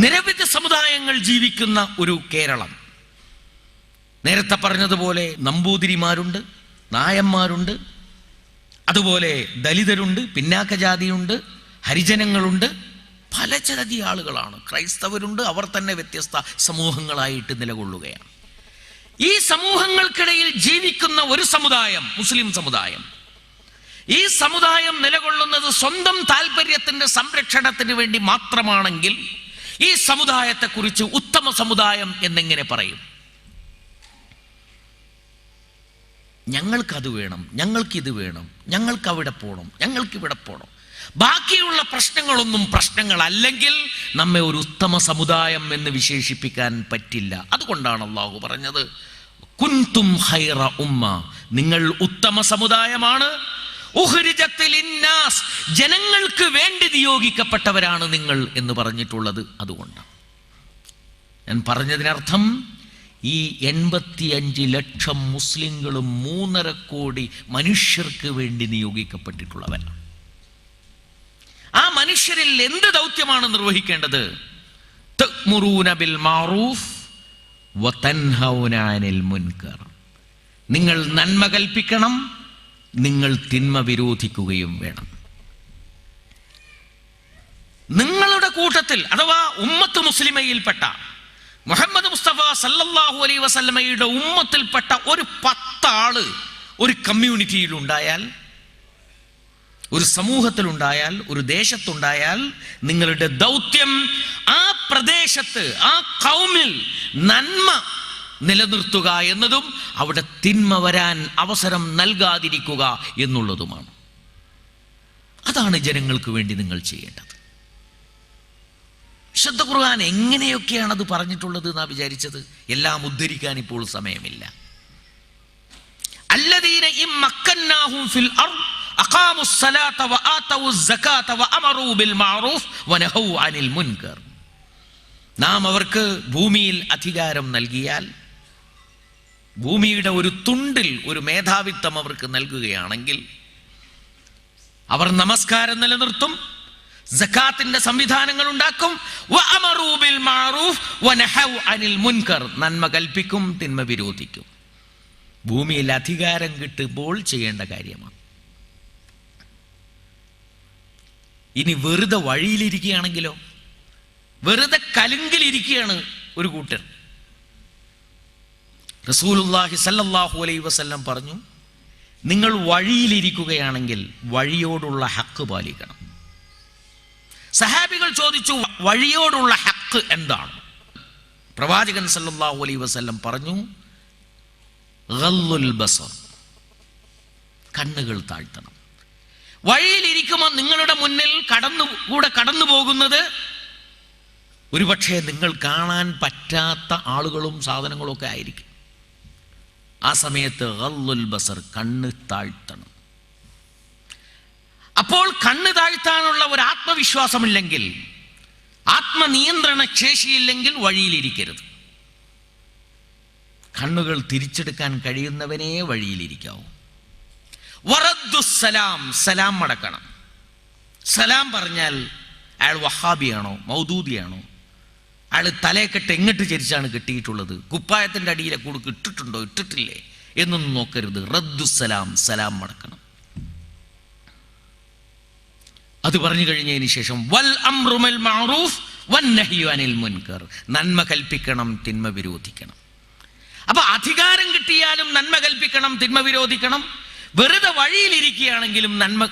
നിരവധി സമുദായങ്ങൾ ജീവിക്കുന്ന ഒരു കേരളം. നേരത്തെ പറഞ്ഞതുപോലെ നമ്പൂതിരിമാരുണ്ട്, നായന്മാരുണ്ട്, അതുപോലെ ദലിതരുണ്ട്, പിന്നാക്ക ജാതിയുണ്ട്, ഹരിജനങ്ങളുണ്ട്, പല ജാതി ആളുകളാണ്, ക്രൈസ്തവരുണ്ട്. അവർ തന്നെ വ്യത്യസ്ത സമൂഹങ്ങളായിട്ട് നിലകൊള്ളുകയാണ്. ഈ സമൂഹങ്ങൾക്കിടയിൽ ജീവിക്കുന്ന ഒരു സമുദായം, മുസ്ലിം സമുദായം. ഈ സമുദായം നിലകൊള്ളുന്നത് സ്വന്തം താല്പര്യത്തിന്റെ സംരക്ഷണത്തിന് വേണ്ടി മാത്രമാണെങ്കിൽ ഈ സമുദായത്തെക്കുറിച്ച് ഉത്തമ സമുദായം എന്നെങ്ങനെ പറയും? ഞങ്ങൾക്കത് വേണം, ഞങ്ങൾക്കിത് വേണം, ഞങ്ങൾക്ക് അവിടെ പോകണം, ഞങ്ങൾക്കിവിടെ പോകണം, ബാക്കിയുള്ള പ്രശ്നങ്ങളൊന്നും പ്രശ്നങ്ങളല്ലെങ്കിൽ നമ്മെ ഒരു ഉത്തമ സമുദായം എന്ന് വിശേഷിപ്പിക്കാൻ പറ്റില്ല. അതുകൊണ്ടാണ് അള്ളാഹു പറഞ്ഞത് കുൻതും ഖൈറ ഉമ്മ, നിങ്ങൾ ഉത്തമ സമുദായമാണ്, ഉഖ്രിജത്ത് ലിന്നാസ്, ജനങ്ങൾക്ക് വേണ്ടി നിയോഗിക്കപ്പെട്ടവരാണ് നിങ്ങൾ എന്ന് പറഞ്ഞിട്ടുള്ളത്. അതുകൊണ്ട് ഞാൻ പറഞ്ഞതിനർത്ഥം ഈ 85 ലക്ഷം മുസ്ലിങ്ങളും 3.5 കോടി മനുഷ്യർക്ക് വേണ്ടി നിയോഗിക്കപ്പെട്ടിട്ടുള്ളവരാണ്. ആ മനുഷ്യരിൽ എന്ത് ദൗത്യമാണ് നിർവഹിക്കേണ്ടത്? തഅ്മുറൂന ബിൽ മഅറൂഫ് വതൻഹൗന അനിൽ മുൻകർ, നിങ്ങൾ നന്മ കൽപ്പിക്കണം, നിങ്ങൾ തിന്മ വിരോധിക്കുകയും വേണം. നിങ്ങളുടെ കൂട്ടത്തിൽ അഥവാ ഉമ്മത്ത് മുസ്ലിമയിൽപ്പെട്ട മുഹമ്മദ് മുസ്തഫ സല്ലല്ലാഹു അലൈഹി വസല്ലമയുടെ ഉമ്മത്തിൽപ്പെട്ട ഒരു 10 ആള് ഒരു കമ്മ്യൂണിറ്റിയിലുണ്ടായാൽ, ഒരു സമൂഹത്തിലുണ്ടായാൽ, ഒരു ദേശത്തുണ്ടായാൽ, നിങ്ങളുടെ ദൗത്യം ആ പ്രദേശത്ത്, ആ ഖൗമിൽ നന്മ നിലനിർത്തുക എന്നതും അവിടെ തിന്മ വരാൻ അവസരം നൽകാതിരിക്കുക എന്നുള്ളതുമാണ്. അതാണ് ജനങ്ങൾക്ക് വേണ്ടി നിങ്ങൾ ചെയ്യേണ്ടത്. വിശുദ്ധ ഖുർആൻ എങ്ങനെയൊക്കെയാണ് അത് പറഞ്ഞിട്ടുള്ളത് എന്നാ വിചാരിച്ചത്? എല്ലാം ഉദ്ധരിക്കാൻ ഇപ്പോൾ സമയമില്ല. അല്ലദീന ഇമ്മക്കന്നാഹും ഫിൽ അർദ് അഖാമുസ് സലാത വആതവുസ് സകാത വഅമറൂ ബിൽ മഅറൂഫ് വനഹൂ അനിൽ മുൻകർ. നാം അവർക്ക് ഭൂമിയിൽ അധികാരം നൽകിയാൽ, ഭൂമിയുടെ ഒരു തുണ്ടിൽ ഒരു മേധാവിത്വം അവർക്ക് നൽകുകയാണെങ്കിൽ അവർ നമസ്കാരം നിലനിർത്തും, സകാത്തിന്റെ സംവിധാനങ്ങൾ ഉണ്ടാക്കും, വഅമറൂ ബിൽ മഅറൂഫ് വനഹൂ അനിൽ മുൻകർ, നന്മ കൽപ്പിക്കും, തിന്മ വിരോധിക്കും. ഭൂമിയിൽ അധികാരം കിട്ടുമ്പോൾ ചെയ്യേണ്ട കാര്യമാണ്. ഇനി വെറുതെ വഴിയിലിരിക്കുകയാണെങ്കിലോ? വെറുതെ കലുങ്കിലിരിക്കുകയാണ് ഒരു കൂട്ടർ. റസൂലുള്ളാഹി സല്ലല്ലാഹു അലൈഹി വസല്ലം പറഞ്ഞു, നിങ്ങൾ വഴിയിലിരിക്കുകയാണെങ്കിൽ വഴിയോടുള്ള ഹക്ക് പാലിക്കണം. സഹാബികൾ ചോദിച്ചു, വഴിയോടുള്ള ഹക്ക് എന്താണ്? പ്രവാചകൻ സല്ലല്ലാഹു അലൈഹി വസല്ലം പറഞ്ഞു, ഗള്ളുൽ ബസർ, കണ്ണുകൾ താഴ്ത്തണം. വഴിയിലിരിക്കുമ്പോൾ നിങ്ങളുടെ മുന്നിൽ കടന്നു പോകുന്നത് ഒരുപക്ഷെ നിങ്ങൾ കാണാൻ പറ്റാത്ത ആളുകളും സാധനങ്ങളും ഒക്കെ ആയിരിക്കും. ആ സമയത്ത് ഗള്ളുൽ ബസർ, കണ്ണ് താഴ്ത്തണം. അപ്പോൾ കണ്ണ് താഴ്ത്താനുള്ള ഒരു ആത്മവിശ്വാസമില്ലെങ്കിൽ, ആത്മനിയന്ത്രണ ശേഷിയില്ലെങ്കിൽ വഴിയിലിരിക്കരുത്. കണ്ണുകൾ തിരിച്ചെടുക്കാൻ കഴിയുന്നവനേ വഴിയിലിരിക്കാവൂ. വറദ്ദുസ്സലാം, സലാം മടക്കണം. സലാം പറഞ്ഞാൽ അയാൾ വഹാബിയാണോ മൗദൂദിയാണോ, അയാൾ തലയെക്കെട്ട് എങ്ങോട്ട് ചരിച്ചാണ് കെട്ടിയിട്ടുള്ളത്, കുപ്പായത്തിൻ്റെ അടിയിലെ കുടുക്ക് ഇട്ടിട്ടുണ്ടോ ഇട്ടിട്ടില്ലേ എന്നൊന്നും നോക്കരുത്. റദ്ദുസ്സലാം, സലാം മടക്കണം. അത് പറഞ്ഞു കഴിഞ്ഞതിന് ശേഷം വൽ അംറു ബിൽ മഅറൂഫ് വന്നഹ്യു അനിൽ മുൻകർ, നന്മ കൽപ്പിക്കണം, തിന്മ വിരോധിക്കണം. അപ്പൊ അധികാരം കിട്ടിയാലും നന്മ കൽപ്പിക്കണം, തിന്മ വിരോധിക്കണം. വെറുതെ വഴിയിലിരിക്കുകയാണെങ്കിലും നന്മ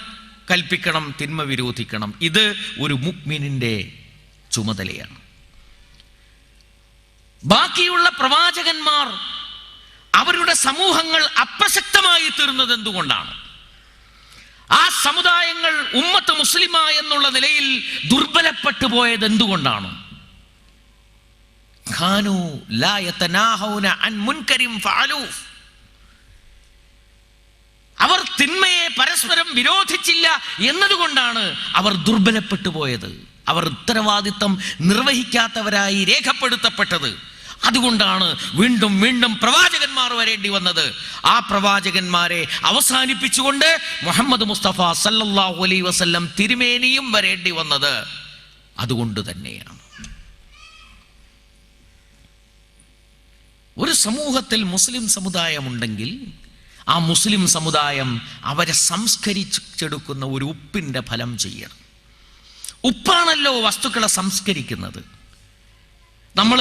കൽപ്പിക്കണം, തിന്മ വിരോധിക്കണം. ഇത് ഒരു മുഅ്മിനിന്റെ ചുമതലയാണ്. ബാക്കിയുള്ള പ്രവാചകന്മാർ അവരുടെ സമൂഹങ്ങൾ അപ്രസക്തമായി തീർന്നത് എന്തുകൊണ്ടാണ്? ആ സമുദായങ്ങൾ ഉമ്മത്ത് മുസ്ലിമ എന്നുള്ള നിലയിൽ ദുർബലപ്പെട്ടു പോയത് എന്തുകൊണ്ടാണ്? ഖാനു ലാ യതനാഹൗന അൻ മുൻകരിൻ ഫഅലൂ, അവർ തിന്മയെ പരസ്പരം വിരോധിച്ചില്ല എന്നതുകൊണ്ടാണ് അവർ ദുർബലപ്പെട്ടു പോയത്. അവർ ഉത്തരവാദിത്തം നിർവഹിക്കാത്തവരായി രേഖപ്പെടുത്തപ്പെട്ടത്. അതുകൊണ്ടാണ് വീണ്ടും വീണ്ടും പ്രവാചകന്മാർ വരേണ്ടി വന്നത്. ആ പ്രവാചകന്മാരെ അവസാനിപ്പിച്ചുകൊണ്ട് മുഹമ്മദ് മുസ്തഫ സല്ലല്ലാഹു അലൈഹി വസല്ലം തിരുമേനിയും വരേണ്ടി വന്നത് അതുകൊണ്ട് തന്നെയാണ്. ഒരു സമൂഹത്തിൽ മുസ്ലിം സമുദായമുണ്ടെങ്കിൽ ആ മുസ്ലിം സമുദായം അവരെ സംസ്കരിച്ചെടുക്കുന്ന ഒരു ഉപ്പിൻ്റെ ഫലം ചെയ്യണം. ഉപ്പാണല്ലോ വസ്തുക്കളെ സംസ്കരിക്കുന്നത്. നമ്മൾ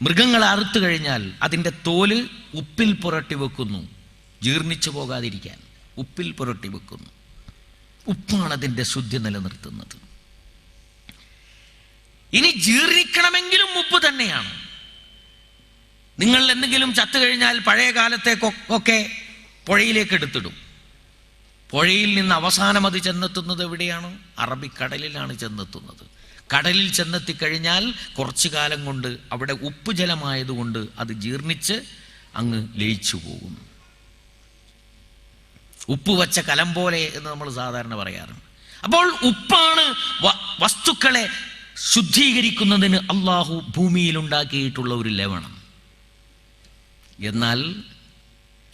മൃഗങ്ങളെ അറുത്തു കഴിഞ്ഞാൽ അതിൻ്റെ തോല് ഉപ്പിൽ പുരട്ടി വെക്കുന്നു, ജീർണിച്ചു പോകാതിരിക്കാൻ ഉപ്പിൽ പുരട്ടി വെക്കുന്നു. ഉപ്പാണ് അതിൻ്റെ ശുദ്ധി നിലനിർത്തുന്നത്. ഇനി ജീർണിക്കണമെങ്കിലും ഉപ്പ് തന്നെയാണ്. നിങ്ങൾ എന്തെങ്കിലും ചത്തു കഴിഞ്ഞാൽ പഴയ കാലത്തേക്കൊക്കെ പുഴയിലേക്ക് എടുത്തിടും. പുഴയിൽ നിന്ന് അവസാനം അത് ചെന്നെത്തുന്നത് എവിടെയാണ്? അറബിക്കടലിലാണ് ചെന്നെത്തുന്നത്. കടലിൽ ചെന്നെത്തിക്കഴിഞ്ഞാൽ കുറച്ചു കാലം കൊണ്ട് അവിടെ ഉപ്പ് ജലമായതുകൊണ്ട് അത് ജീർണിച്ച് അങ്ങ് ലയിച്ചു പോകും. ഉപ്പ് വച്ച കലം പോലെ എന്ന് നമ്മൾ സാധാരണ പറയാറുണ്ട്. അപ്പോൾ ഉപ്പാണ് വസ്തുക്കളെ ശുദ്ധീകരിക്കുന്നതിന് അള്ളാഹു ഭൂമിയിൽ ഉണ്ടാക്കിയിട്ടുള്ള ഒരു ലവണം. എന്നാൽ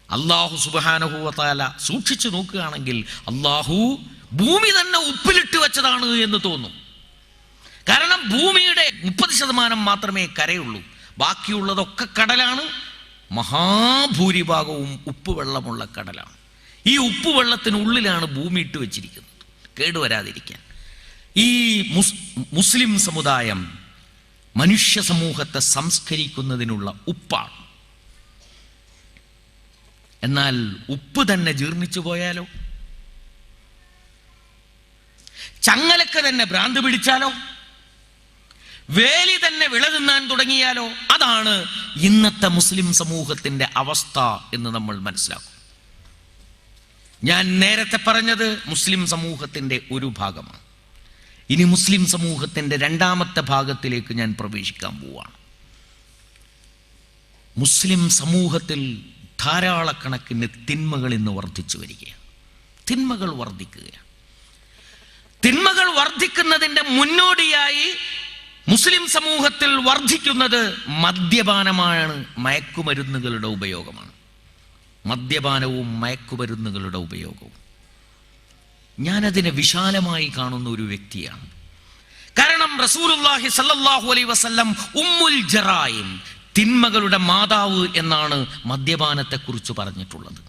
അള്ളാഹു സുബ്ഹാനഹു വ തആല സൂക്ഷിച്ചു നോക്കുകയാണെങ്കിൽ അള്ളാഹു ഭൂമി തന്നെ ഉപ്പിലിട്ട് വെച്ചതാണ് എന്ന് തോന്നും. കാരണം ഭൂമിയുടെ 30% മാത്രമേ കരയുള്ളൂ, ബാക്കിയുള്ളതൊക്കെ കടലാണ്. മഹാഭൂരിഭാഗവും ഉപ്പ് വെള്ളമുള്ള കടലാണ്. ഈ ഉപ്പ് വെള്ളത്തിനുള്ളിലാണ് ഭൂമി ഇട്ട് വെച്ചിരിക്കുന്നത് കേടുവരാതിരിക്കാൻ. ഈ മുസ്ലിം സമുദായം മനുഷ്യ സമൂഹത്തെ സംസ്കരിക്കുന്നതിനുള്ള ഉപ്പാണ്. എന്നാൽ ഉപ്പ് തന്നെ ജീർണിച്ചു പോയാലോ, ചങ്ങലക്ക് തന്നെ ഭ്രാന്ത് പിടിച്ചാലോ, വേലി തന്നെ വിള തിന്നാൻ തുടങ്ങിയാലോ, അതാണ് ഇന്നത്തെ മുസ്ലിം സമൂഹത്തിന്റെ അവസ്ഥ എന്ന് നമ്മൾ മനസ്സിലാക്കും. ഞാൻ നേരത്തെ പറഞ്ഞത് മുസ്ലിം സമൂഹത്തിന്റെ ഒരു ഭാഗമാണ്. ഇനി മുസ്ലിം സമൂഹത്തിന്റെ രണ്ടാമത്തെ ഭാഗത്തിലേക്ക് ഞാൻ പ്രവേശിക്കാൻ പോവാണ്. മുസ്ലിം സമൂഹത്തിൽ ധാരാളക്കണക്കിന് തിന്മകൾ ഇന്ന് വർദ്ധിച്ചു വരികയാണ്. തിന്മകൾ വർദ്ധിക്കുകയാണ്. തിന്മകൾ വർദ്ധിക്കുന്നതിൻ്റെ മുന്നോടിയായി മുസ്ലിം സമൂഹത്തിൽ വർദ്ധിക്കുന്നത് മദ്യപാനമാണ്, മയക്കുമരുന്നുകളുടെ ഉപയോഗമാണ്. മദ്യപാനവും മയക്കുമരുന്നുകളുടെ ഉപയോഗവും ഞാനതിനെ വിശാലമായി കാണുന്ന ഒരു വ്യക്തിയാണ്. കാരണം റസൂലുള്ളാഹി സ്വല്ലല്ലാഹു അലൈഹി വസല്ലം ഉമ്മുൽ ജറായിം, തിന്മകളുടെ മാതാവ് എന്നാണ് മദ്യപാനത്തെക്കുറിച്ച് പറഞ്ഞിട്ടുള്ളത്.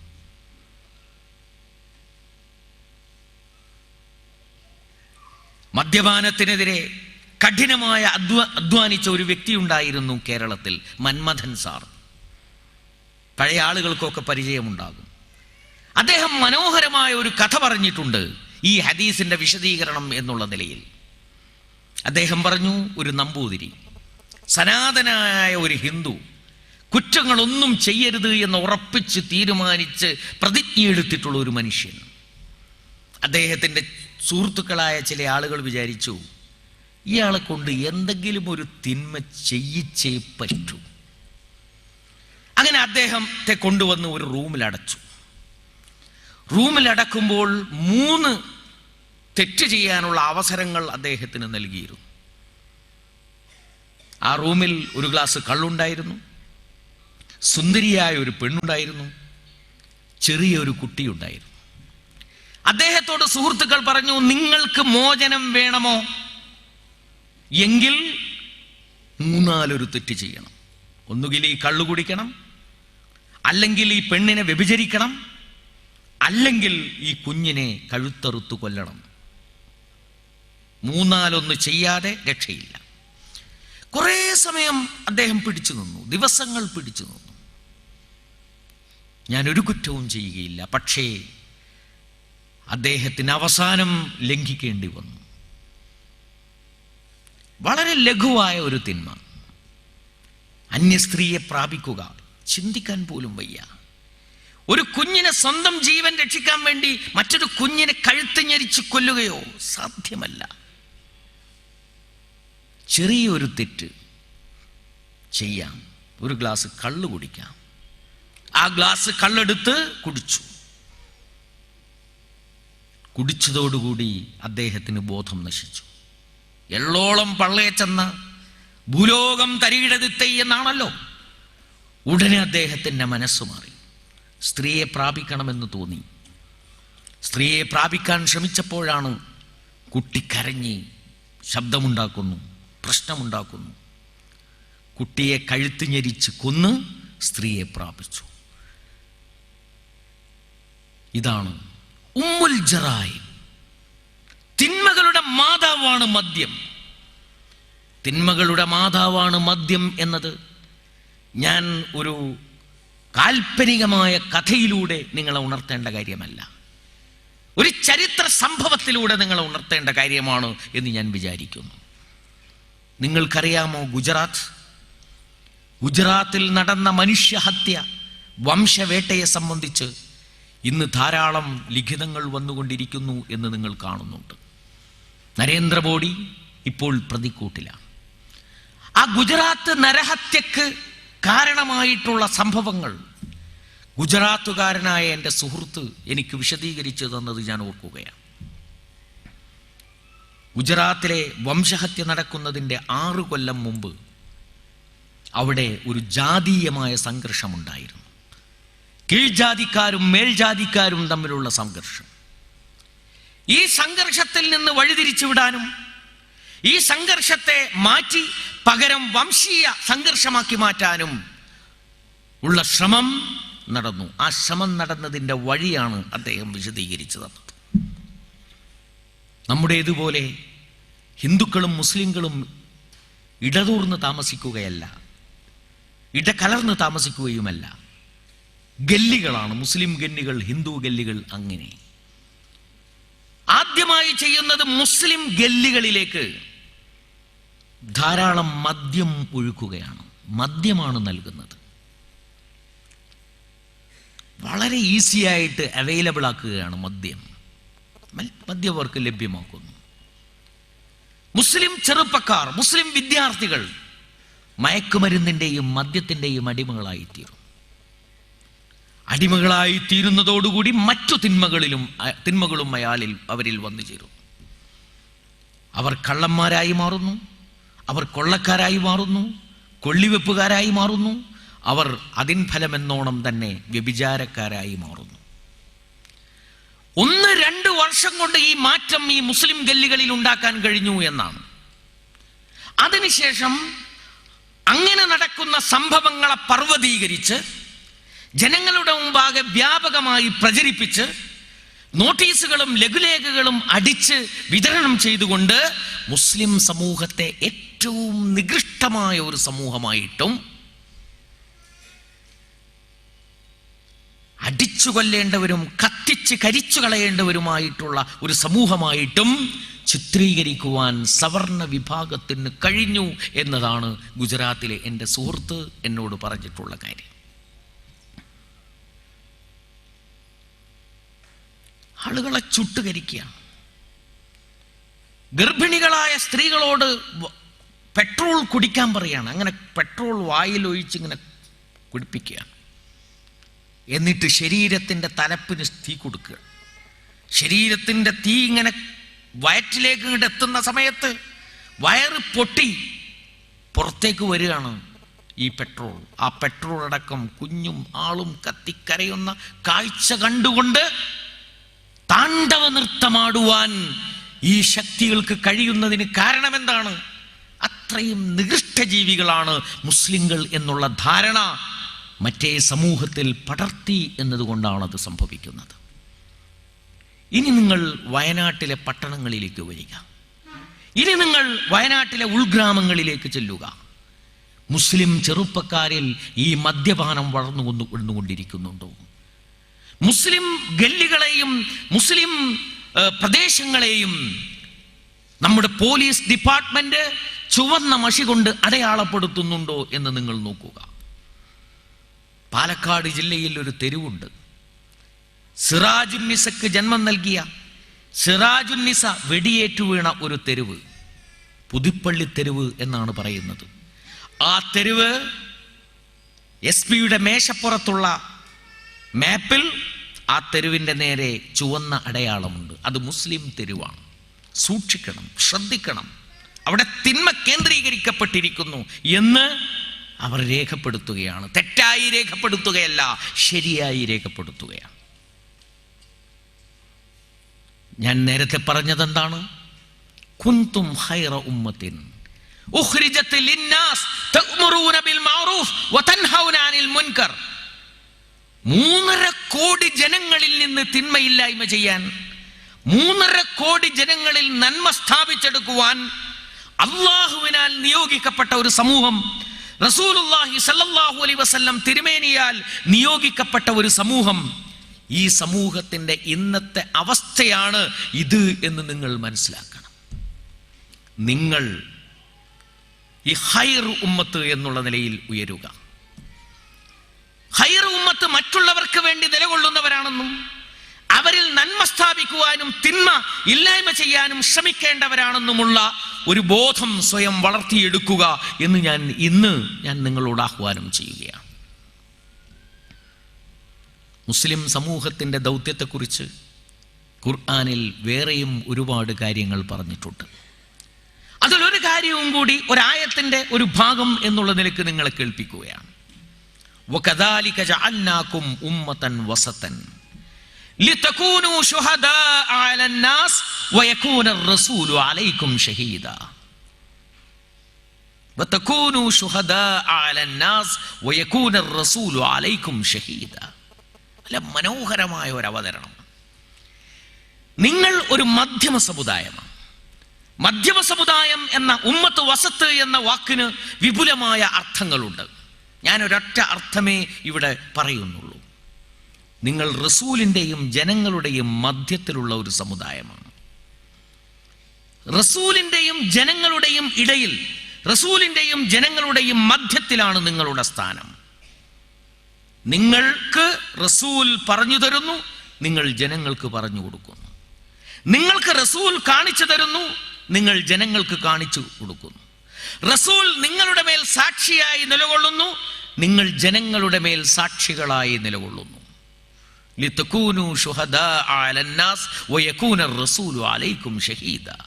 മദ്യപാനത്തിനെതിരെ കഠിനമായ അധ്വാനിച്ച ഒരു വ്യക്തി ഉണ്ടായിരുന്നു കേരളത്തിൽ, മന്മഥൻ സാർ. പഴയ ആളുകൾക്കൊക്കെ പരിചയമുണ്ടാകും. അദ്ദേഹം മനോഹരമായ ഒരു കഥ പറഞ്ഞിട്ടുണ്ട് ഈ ഹദീസിന്റെ വിശദീകരണം എന്നുള്ള നിലയിൽ. അദ്ദേഹം പറഞ്ഞു, ഒരു നമ്പൂതിരി, സനാതനായ ഒരു ഹിന്ദു, കുറ്റങ്ങളൊന്നും ചെയ്യരുത് എന്ന് ഉറപ്പിച്ച് തീരുമാനിച്ച് പ്രതിജ്ഞയെടുത്തിട്ടുള്ള ഒരു മനുഷ്യൻ. അദ്ദേഹത്തിൻ്റെ സുഹൃത്തുക്കളായ ചില ആളുകൾ വിചാരിച്ചു, ഇയാളെ കൊണ്ട് എന്തെങ്കിലും ഒരു തിന്മ ചെയ്യിച്ചേ പറ്റൂ. അങ്ങനെ അദ്ദേഹത്തെ കൊണ്ടുവന്ന് ഒരു റൂമിലടച്ചു. റൂമിലടക്കുമ്പോൾ 3 തെറ്റ് ചെയ്യാനുള്ള അവസരങ്ങൾ അദ്ദേഹത്തിന് നൽകിയിരുന്നു. ആ റൂമിൽ ഒരു ഗ്ലാസ് കള്ളുണ്ടായിരുന്നു, സുന്ദരിയായ ഒരു പെണ്ണുണ്ടായിരുന്നു, ചെറിയൊരു കുട്ടിയുണ്ടായിരുന്നു. അദ്ദേഹത്തോട് സുഹൃത്തുക്കൾ പറഞ്ഞു, നിങ്ങൾക്ക് മോചനം വേണമോ എങ്കിൽ 3-4 തെറ്റ് ചെയ്യണം. ഒന്നുകിൽ ഈ കള്ളു കുടിക്കണം, അല്ലെങ്കിൽ ഈ പെണ്ണിനെ വ്യഭിചരിക്കണം, അല്ലെങ്കിൽ ഈ കുഞ്ഞിനെ കഴുത്തറുത്തു കൊല്ലണം. 3-4 ചെയ്യാതെ രക്ഷയില്ല. കുറേ സമയം അദ്ദേഹം പിടിച്ചു നിന്നു, ദിവസങ്ങൾ പിടിച്ചു നിന്നു. ഞാനൊരു കുറ്റവും ചെയ്യുകയില്ല. പക്ഷേ അദ്ദേഹത്തിന് അവസാനം ലംഘിക്കേണ്ടി വന്നു. വളരെ ലഘുവായ ഒരു തിന്മ, അന്യ സ്ത്രീയെ പ്രാപിക്കുക, ചിന്തിക്കാൻ പോലും വയ്യ. ഒരു കുഞ്ഞിനെ, സ്വന്തം ജീവൻ രക്ഷിക്കാൻ വേണ്ടി മറ്റൊരു കുഞ്ഞിനെ കഴുത്ത് ഞെരിച്ച് കൊല്ലുകയോ സാധ്യമല്ല. ചെറിയൊരു തെറ്റ് ചെയ്യാം, ഒരു ഗ്ലാസ് കള്ള് കുടിക്കാം. ആ ഗ്ലാസ് കള്ളെടുത്ത് കുടിച്ചു. കുടിച്ചതോടുകൂടി അദ്ദേഹത്തിന് ബോധം നശിച്ചു. എള്ളോളം പള്ളയെ ചെന്ന ഭൂലോകം തരികിടതിത്തൈ എന്നാണല്ലോ. ഉടനെ അദ്ദേഹത്തിൻ്റെ മനസ്സ് മാറി. സ്ത്രീയെ പ്രാപിക്കണമെന്ന് തോന്നി. സ്ത്രീയെ പ്രാപിക്കാൻ ശ്രമിച്ചപ്പോഴാണ് കുട്ടി കരഞ്ഞ് ശബ്ദമുണ്ടാക്കുന്നു, പ്രശ്നമുണ്ടാക്കുന്നു. കുട്ടിയെ കഴുത്ത് ഞെരിച്ച് കൊന്ന് സ്ത്രീയെ പ്രാപിച്ചു. ഇതാണ് ഉമ്മുൽ ജറായിം. തിന്മകളുടെ മാതാവാണ് മദ്യം. തിന്മകളുടെ മാതാവാണ് മദ്യം എന്നത് ഞാൻ ഒരു കാൽപ്പനികമായ കഥയിലൂടെ നിങ്ങളെ ഉണർത്തേണ്ട കാര്യമല്ല, ഒരു ചരിത്ര സംഭവത്തിലൂടെ നിങ്ങളെ ഉണർത്തേണ്ട കാര്യമാണ് എന്ന് ഞാൻ വിചാരിക്കുന്നു. നിങ്ങൾക്കറിയാമോ, ഗുജറാത്തിൽ നടന്ന മനുഷ്യഹത്യ, വംശവേട്ടയെ സംബന്ധിച്ച് ഇന്ന് ധാരാളം ലിഖിതങ്ങൾ വന്നുകൊണ്ടിരിക്കുന്നു എന്ന് നിങ്ങൾ കാണുന്നുണ്ട്. നരേന്ദ്രമോദി ഇപ്പോൾ പ്രതിക്കൂട്ടിലാണ്. ആ ഗുജറാത്ത് നരഹത്യക്ക് കാരണമായിട്ടുള്ള സംഭവങ്ങൾ ഗുജറാത്തുകാരനായ എൻ്റെ സുഹൃത്ത് എനിക്ക് വിശദീകരിച്ചു തന്നത് ഞാൻ ഓർക്കുകയാണ്. ഗുജറാത്തിലെ വംശഹത്യ നടക്കുന്നതിൻ്റെ 6 കൊല്ലം മുമ്പ് അവിടെ ഒരു ജാതീയമായ സംഘർഷമുണ്ടായിരുന്നു. കീഴ്ജാതിക്കാരും മേൽജാതിക്കാരും തമ്മിലുള്ള സംഘർഷം. ഈ സംഘർഷത്തിൽ നിന്ന് വഴിതിരിച്ചു വിടാനും ഈ സംഘർഷത്തെ മാറ്റി പകരം വംശീയ സംഘർഷമാക്കി മാറ്റാനും ഉള്ള ശ്രമം നടന്നു. ആ ശ്രമം നടന്നതിൻ്റെ വഴിയാണ് അദ്ദേഹം വിശദീകരിച്ചു തന്നത്. നമ്മുടേതുപോലെ ഹിന്ദുക്കളും മുസ്ലിങ്ങളും ഇടതൂർന്ന് താമസിക്കുകയല്ല, ഇടകലർന്ന് താമസിക്കുകയുമല്ല. ഗല്ലികളാണ്, മുസ്ലിം ഗല്ലികൾ, ഹിന്ദു ഗല്ലികൾ. അങ്ങനെ ആദ്യമായി ചെയ്യുന്നത് മുസ്ലിം ഗല്ലികളിലേക്ക് ധാരാളം മദ്യം ഒഴുക്കുകയാണ്. മദ്യമാണ് നൽകുന്നത്. വളരെ ഈസിയായിട്ട് അവൈലബിൾ ആക്കുകയാണ് മദ്യം. മദ്യം അവർക്ക് ലഭ്യമാക്കുന്നു. മുസ്ലിം ചെറുപ്പക്കാർ, മുസ്ലിം വിദ്യാർത്ഥികൾ മയക്കുമരുന്നിൻ്റെയും മദ്യത്തിൻ്റെയും അടിമകളായിത്തീരും. അടിമകളായിത്തീരുന്നതോടുകൂടി മറ്റു തിന്മകളും അവരിൽ വന്നു ചേരും. അവർ കള്ളന്മാരായി മാറുന്നു, അവർ കൊള്ളക്കാരായി മാറുന്നു, കൊള്ളിവെപ്പുകാരായി മാറുന്നു, അവർ അതിൻ ഫലമെന്നോണം തന്നെ വ്യഭിചാരക്കാരായി മാറുന്നു. 1-2 വർഷം കൊണ്ട് ഈ മാറ്റം ഈ മുസ്ലിം ഗല്ലികളിൽ ഉണ്ടാക്കാൻ കഴിഞ്ഞു എന്നാണ്. അതിനുശേഷം അങ്ങനെ നടക്കുന്ന സംഭവങ്ങളെ പർവ്വതീകരിച്ച് ജനങ്ങളുടെ മുമ്പാകെ വ്യാപകമായി പ്രചരിപ്പിച്ച് നോട്ടീസുകളും ലഘുലേഖകളും അടിച്ച് വിതരണം ചെയ്തുകൊണ്ട് മുസ്ലിം സമൂഹത്തെ ഏറ്റവും നികൃഷ്ടമായ ഒരു സമൂഹമായിട്ടും അടിച്ചു കൊല്ലേണ്ടവരും കത്തിച്ച് കരിച്ചു കളയേണ്ടവരുമായിട്ടുള്ള ഒരു സമൂഹമായിട്ടും ചിത്രീകരിക്കുവാൻ സവർണ വിഭാഗത്തിന് കഴിഞ്ഞു എന്നതാണ് ഗുജറാത്തിലെ എൻ്റെ സുഹൃത്ത് എന്നോട് പറഞ്ഞിട്ടുള്ള കാര്യം. ആളുകളെ ചുട്ടുകരിക്കുക. ഗർഭിണികളായ സ്ത്രീകളോട് പെട്രോൾ കുടിക്കാൻ പറയാണ്. അങ്ങനെ പെട്രോൾ വായിൽ ഒഴിച്ചിങ്ങനെ കുടിപ്പിക്കുകയാണ്. എന്നിട്ട് ശരീരത്തിൻ്റെ തലപ്പിന് തീ കൊടുക്കുക. ശരീരത്തിൻ്റെ തീ ഇങ്ങനെ വയറ്റിലേക്ക് ഇങ്ങോട്ട് എത്തുന്ന സമയത്ത് വയറ് പൊട്ടി പുറത്തേക്ക് വരികയാണ് ഈ പെട്രോൾ. ആ പെട്രോൾ അടക്കം കുഞ്ഞും ആളും കത്തിക്കരയുന്ന കാഴ്ച കണ്ടുകൊണ്ട് താണ്ഡവ നൃത്തമാടുവാൻ ഈ ശക്തികൾക്ക് കഴിയുന്നതിന് കാരണം എന്താണ്? അത്രയും നികൃഷ്ട ജീവികളാണ് മുസ്ലിങ്ങൾ എന്നുള്ള ധാരണ മറ്റേ സമൂഹത്തിൽ പടർത്തി എന്നതുകൊണ്ടാണ് അത് സംഭവിക്കുന്നത്. ഇനി നിങ്ങൾ വയനാട്ടിലെ പട്ടണങ്ങളിലേക്ക് വരിക. ഇനി നിങ്ങൾ വയനാട്ടിലെ ഉൾഗ്രാമങ്ങളിലേക്ക് ചെല്ലുക. മുസ്ലിം ചെറുപ്പക്കാരിൽ ഈ മദ്യപാനം വളർന്നുകൊണ്ടിരിക്കുന്നുണ്ടോ? മുസ്ലിം ഗല്ലികളെയും മുസ്ലിം പ്രദേശങ്ങളെയും നമ്മുടെ പോലീസ് ഡിപ്പാർട്ട്മെന്റ് ചുവന്ന മഷി കൊണ്ട് അടയാളപ്പെടുത്തുന്നുണ്ടോ എന്ന് നിങ്ങൾ നോക്കുക. പാലക്കാട് ജില്ലയിൽ ഒരു തെരുവുണ്ട്. സിറാജുന്നിസക്ക് ജന്മം നൽകിയ സിറാജുന്നിസ വെടിയേറ്റു വീണ ഒരു തെരുവ്, പുതുപ്പള്ളി തെരുവ് എന്നാണ് പറയുന്നത്. ആ തെരുവ് SP-യുടെ മേശപ്പുറത്തുള്ള മാപ്പിൽ ആ തെരുവിൻ്റെ നേരെ ചുവന്ന അടയാളമുണ്ട്. അത് മുസ്ലിം തെരുവാണ്. സൂക്ഷിക്കണം, ശ്രദ്ധിക്കണം. അവിടെ തിന്മ കേന്ദ്രീകരിക്കപ്പെട്ടിരിക്കുന്നു എന്ന് അവർ രേഖപ്പെടുത്തുകയാണ്. തെറ്റായി രേഖപ്പെടുത്തുകയല്ല, ശരിയായി രേഖപ്പെടുത്തുകയാണ്. ഞാൻ നേരത്തെ പറഞ്ഞതെന്താണ്? കുന്തും ഖൈറ ഉമ്മത്തിൻ ഉഖ്രിജത് ലിന്നാസ് തഅ്മുറൂന ബിൽ മഅറൂഫ് വതൻഹൗന അനിൽ മുൻകർ. 3.5 കോടി ജനങ്ങളിൽ നിന്ന് തിന്മയില്ലായ്മ ചെയ്യാൻ, 3.5 കോടി ജനങ്ങളിൽ നന്മ സ്ഥാപിച്ചെടുക്കുവാൻ അല്ലാഹുവിനാൽ നിയോഗിക്കപ്പെട്ട ഒരു സമൂഹം, റസൂലുള്ളാഹി സ്വല്ലല്ലാഹു അലൈഹി വസല്ലം തിരുമേനിയാൽ നിയോഗിക്കപ്പെട്ട ഒരു സമൂഹം, ഈ സമൂഹത്തിന്റെ ഇന്നത്തെ അവസ്ഥയാണ് ഇത് എന്ന് നിങ്ങൾ മനസ്സിലാക്കണം. നിങ്ങൾ ഈ ഖൈർ ഉമ്മത്ത് എന്നുള്ള നിലയിൽ ഉയരുക. ഖൈർ ഉമ്മത്ത് മറ്റുള്ളവർക്ക് വേണ്ടി നിലകൊള്ളുന്നവരാണെന്നും അവരിൽ നന്മ സ്ഥാപിക്കുവാനും തിന്മ ഇല്ലായ്മ ചെയ്യാനും ശ്രമിക്കേണ്ടവരാണെന്നുമുള്ള ഒരു ബോധം സ്വയം വളർത്തിയെടുക്കുക എന്ന് ഞാൻ നിങ്ങളോട് ആഹ്വാനം ചെയ്യുകയാണ്. മുസ്ലിം സമൂഹത്തിൻ്റെ ദൗത്യത്തെക്കുറിച്ച് ഖുർആനിൽ വേറെയും ഒരുപാട് കാര്യങ്ങൾ പറഞ്ഞിട്ടുണ്ട്. അതിലൊരു കാര്യവും കൂടി ഒരായത്തിൻ്റെ ഒരു ഭാഗം എന്നുള്ള നിലയ്ക്ക് നിങ്ങളെ കേൾപ്പിക്കുകയാണ്. വകദാലിക ജഅൽനാകും ഉമ്മതൻ വസതൻ ലിതകൂനു ശുഹദാഅ അലന്നാസ് വയകൂന റസൂലു അലൈക്കും ഷഹീദാ വതകൂനു ശുഹദാഅ അലന്നാസ് വയകൂന റസൂലു അലൈക്കും ഷഹീദാ. അല്ല, മനോഹരമായ ഒരു അവതരണം. നിങ്ങൾ ഒരു മധ്യമ സമുദായമാണ്. മധ്യമ സമുദായം എന്ന ഉമ്മത്ത് വസത്ത് എന്ന വാക്കിന് വിപുലമായ അർത്ഥങ്ങളുണ്ട്. ഞാൻ ഒരൊറ്റ അർത്ഥമേ ഇവിടെ പറയുന്നുള്ളൂ. നിങ്ങൾ റസൂലിൻ്റെയും ജനങ്ങളുടെയും മധ്യത്തിലുള്ള ഒരു സമുദായമാണ്. റസൂലിൻ്റെയും ജനങ്ങളുടെയും ഇടയിൽ, റസൂലിൻ്റെയും ജനങ്ങളുടെയും മധ്യത്തിലാണ് നിങ്ങളുടെ സ്ഥാനം. നിങ്ങൾക്ക് റസൂൽ പറഞ്ഞു തരുന്നു, നിങ്ങൾ ജനങ്ങൾക്ക് പറഞ്ഞു കൊടുക്കുന്നു. നിങ്ങൾക്ക് റസൂൽ കാണിച്ചു തരുന്നു, നിങ്ങൾ ജനങ്ങൾക്ക് കാണിച്ചു കൊടുക്കുന്നു. റസൂൽ നിങ്ങളുടെ മേൽ സാക്ഷിയായി നിലകൊള്ളുന്നു, നിങ്ങൾ ജനങ്ങളുടെ മേൽ സാക്ഷികളായി നിലകൊള്ളുന്നു. ലിതകൂനു ശുഹദാഅ അലന്നാസ് വയകൂന റസൂലു അലൈക്കും ഷഹീദാ.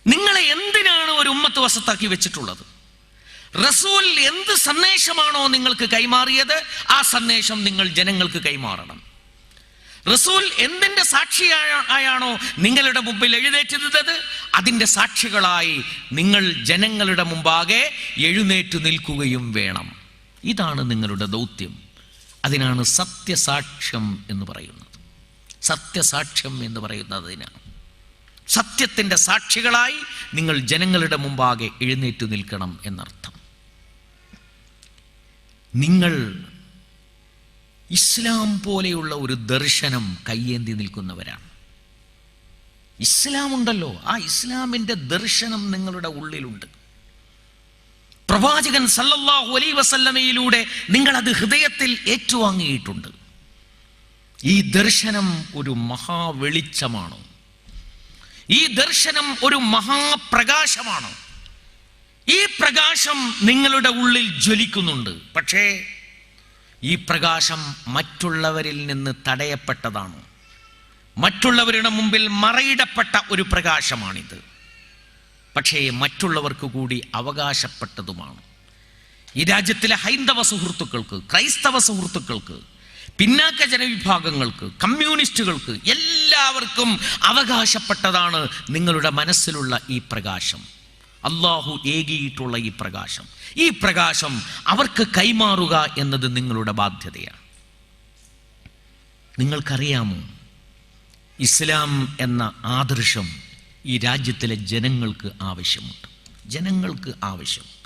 നിങ്ങളെ എന്തിനാണ് ഒരു ഉമ്മത്ത് വസത്താക്കി വെച്ചിട്ടുള്ളത്? റസൂൽ എന്ത് സന്ദേശമാണോ നിങ്ങൾക്ക് കൈമാറിയത്, ആ സന്ദേശം നിങ്ങൾ ജനങ്ങൾക്ക് കൈമാറണം. റസൂൽ എന്തിൻ്റെ സാക്ഷിയായാണോ നിങ്ങളുടെ മുമ്പിൽ എഴുന്നേറ്റത്, അതിൻ്റെ സാക്ഷികളായി നിങ്ങൾ ജനങ്ങളുടെ മുമ്പാകെ എഴുന്നേറ്റ് നിൽക്കുകയും വേണം. ഇതാണ് നിങ്ങളുടെ ദൗത്യം. അതിനാണ് സത്യസാക്ഷ്യം എന്ന് പറയുന്നത്. സത്യസാക്ഷ്യം എന്ന് പറയുന്നതിനാണ് സത്യത്തിൻ്റെ സാക്ഷികളായി നിങ്ങൾ ജനങ്ങളുടെ മുമ്പാകെ എഴുന്നേറ്റ് നിൽക്കണം എന്നർത്ഥം. നിങ്ങൾ ഇസ്ലാം പോലെയുള്ള ഒരു ദർശനം കയ്യേന്തി നിൽക്കുന്നവരാണ്. ഇസ്ലാം ഉണ്ടല്ലോ, ആ ഇസ്ലാമിൻ്റെ ദർശനം നിങ്ങളുടെ ഉള്ളിലുണ്ട്. പ്രവാചകൻ സല്ലല്ലാഹു അലൈഹി വസല്ലമയിലൂടെ നിങ്ങളത് ഹൃദയത്തിൽ ഏറ്റുവാങ്ങിയിട്ടുണ്ട്. ഈ ദർശനം ഒരു മഹാവെളിച്ചമാണ്. ഈ ദർശനം ഒരു മഹാപ്രകാശമാണ്. ഈ പ്രകാശം നിങ്ങളുടെ ഉള്ളിൽ ജ്വലിക്കുന്നുണ്ട്. പക്ഷേ ഈ പ്രകാശം മറ്റുള്ളവരിൽ നിന്ന് തടയപ്പെട്ടതാണ്. മറ്റുള്ളവരുടെ മുമ്പിൽ മറയിടപ്പെട്ട ഒരു പ്രകാശമാണിത്. പക്ഷേ മറ്റുള്ളവർക്ക് കൂടി അവകാശപ്പെട്ടതുമാണ്. ഈ രാജ്യത്തിലെ ഹൈന്ദവ സുഹൃത്തുക്കൾക്ക്, ക്രൈസ്തവ സുഹൃത്തുക്കൾക്ക്, പിന്നാക്ക ജനവിഭാഗങ്ങൾക്ക്, കമ്മ്യൂണിസ്റ്റുകൾക്ക് എല്ലാവർക്കും അവകാശപ്പെട്ടതാണ് നിങ്ങളുടെ മനസ്സിലുള്ള ഈ പ്രകാശം. അള്ളാഹു ഏകിയിട്ടുള്ള ഈ പ്രകാശം. ഈ പ്രകാശം അവർക്ക് കൈമാറുക എന്നത് നിങ്ങളുടെ ബാധ്യതയാണ്. നിങ്ങൾക്കറിയാമോ, ഇസ്ലാം എന്ന ആദർശം ഈ രാജ്യത്തിലെ ജനങ്ങൾക്ക് ആവശ്യമുണ്ട്. ജനങ്ങൾക്ക് ആവശ്യമുണ്ട്.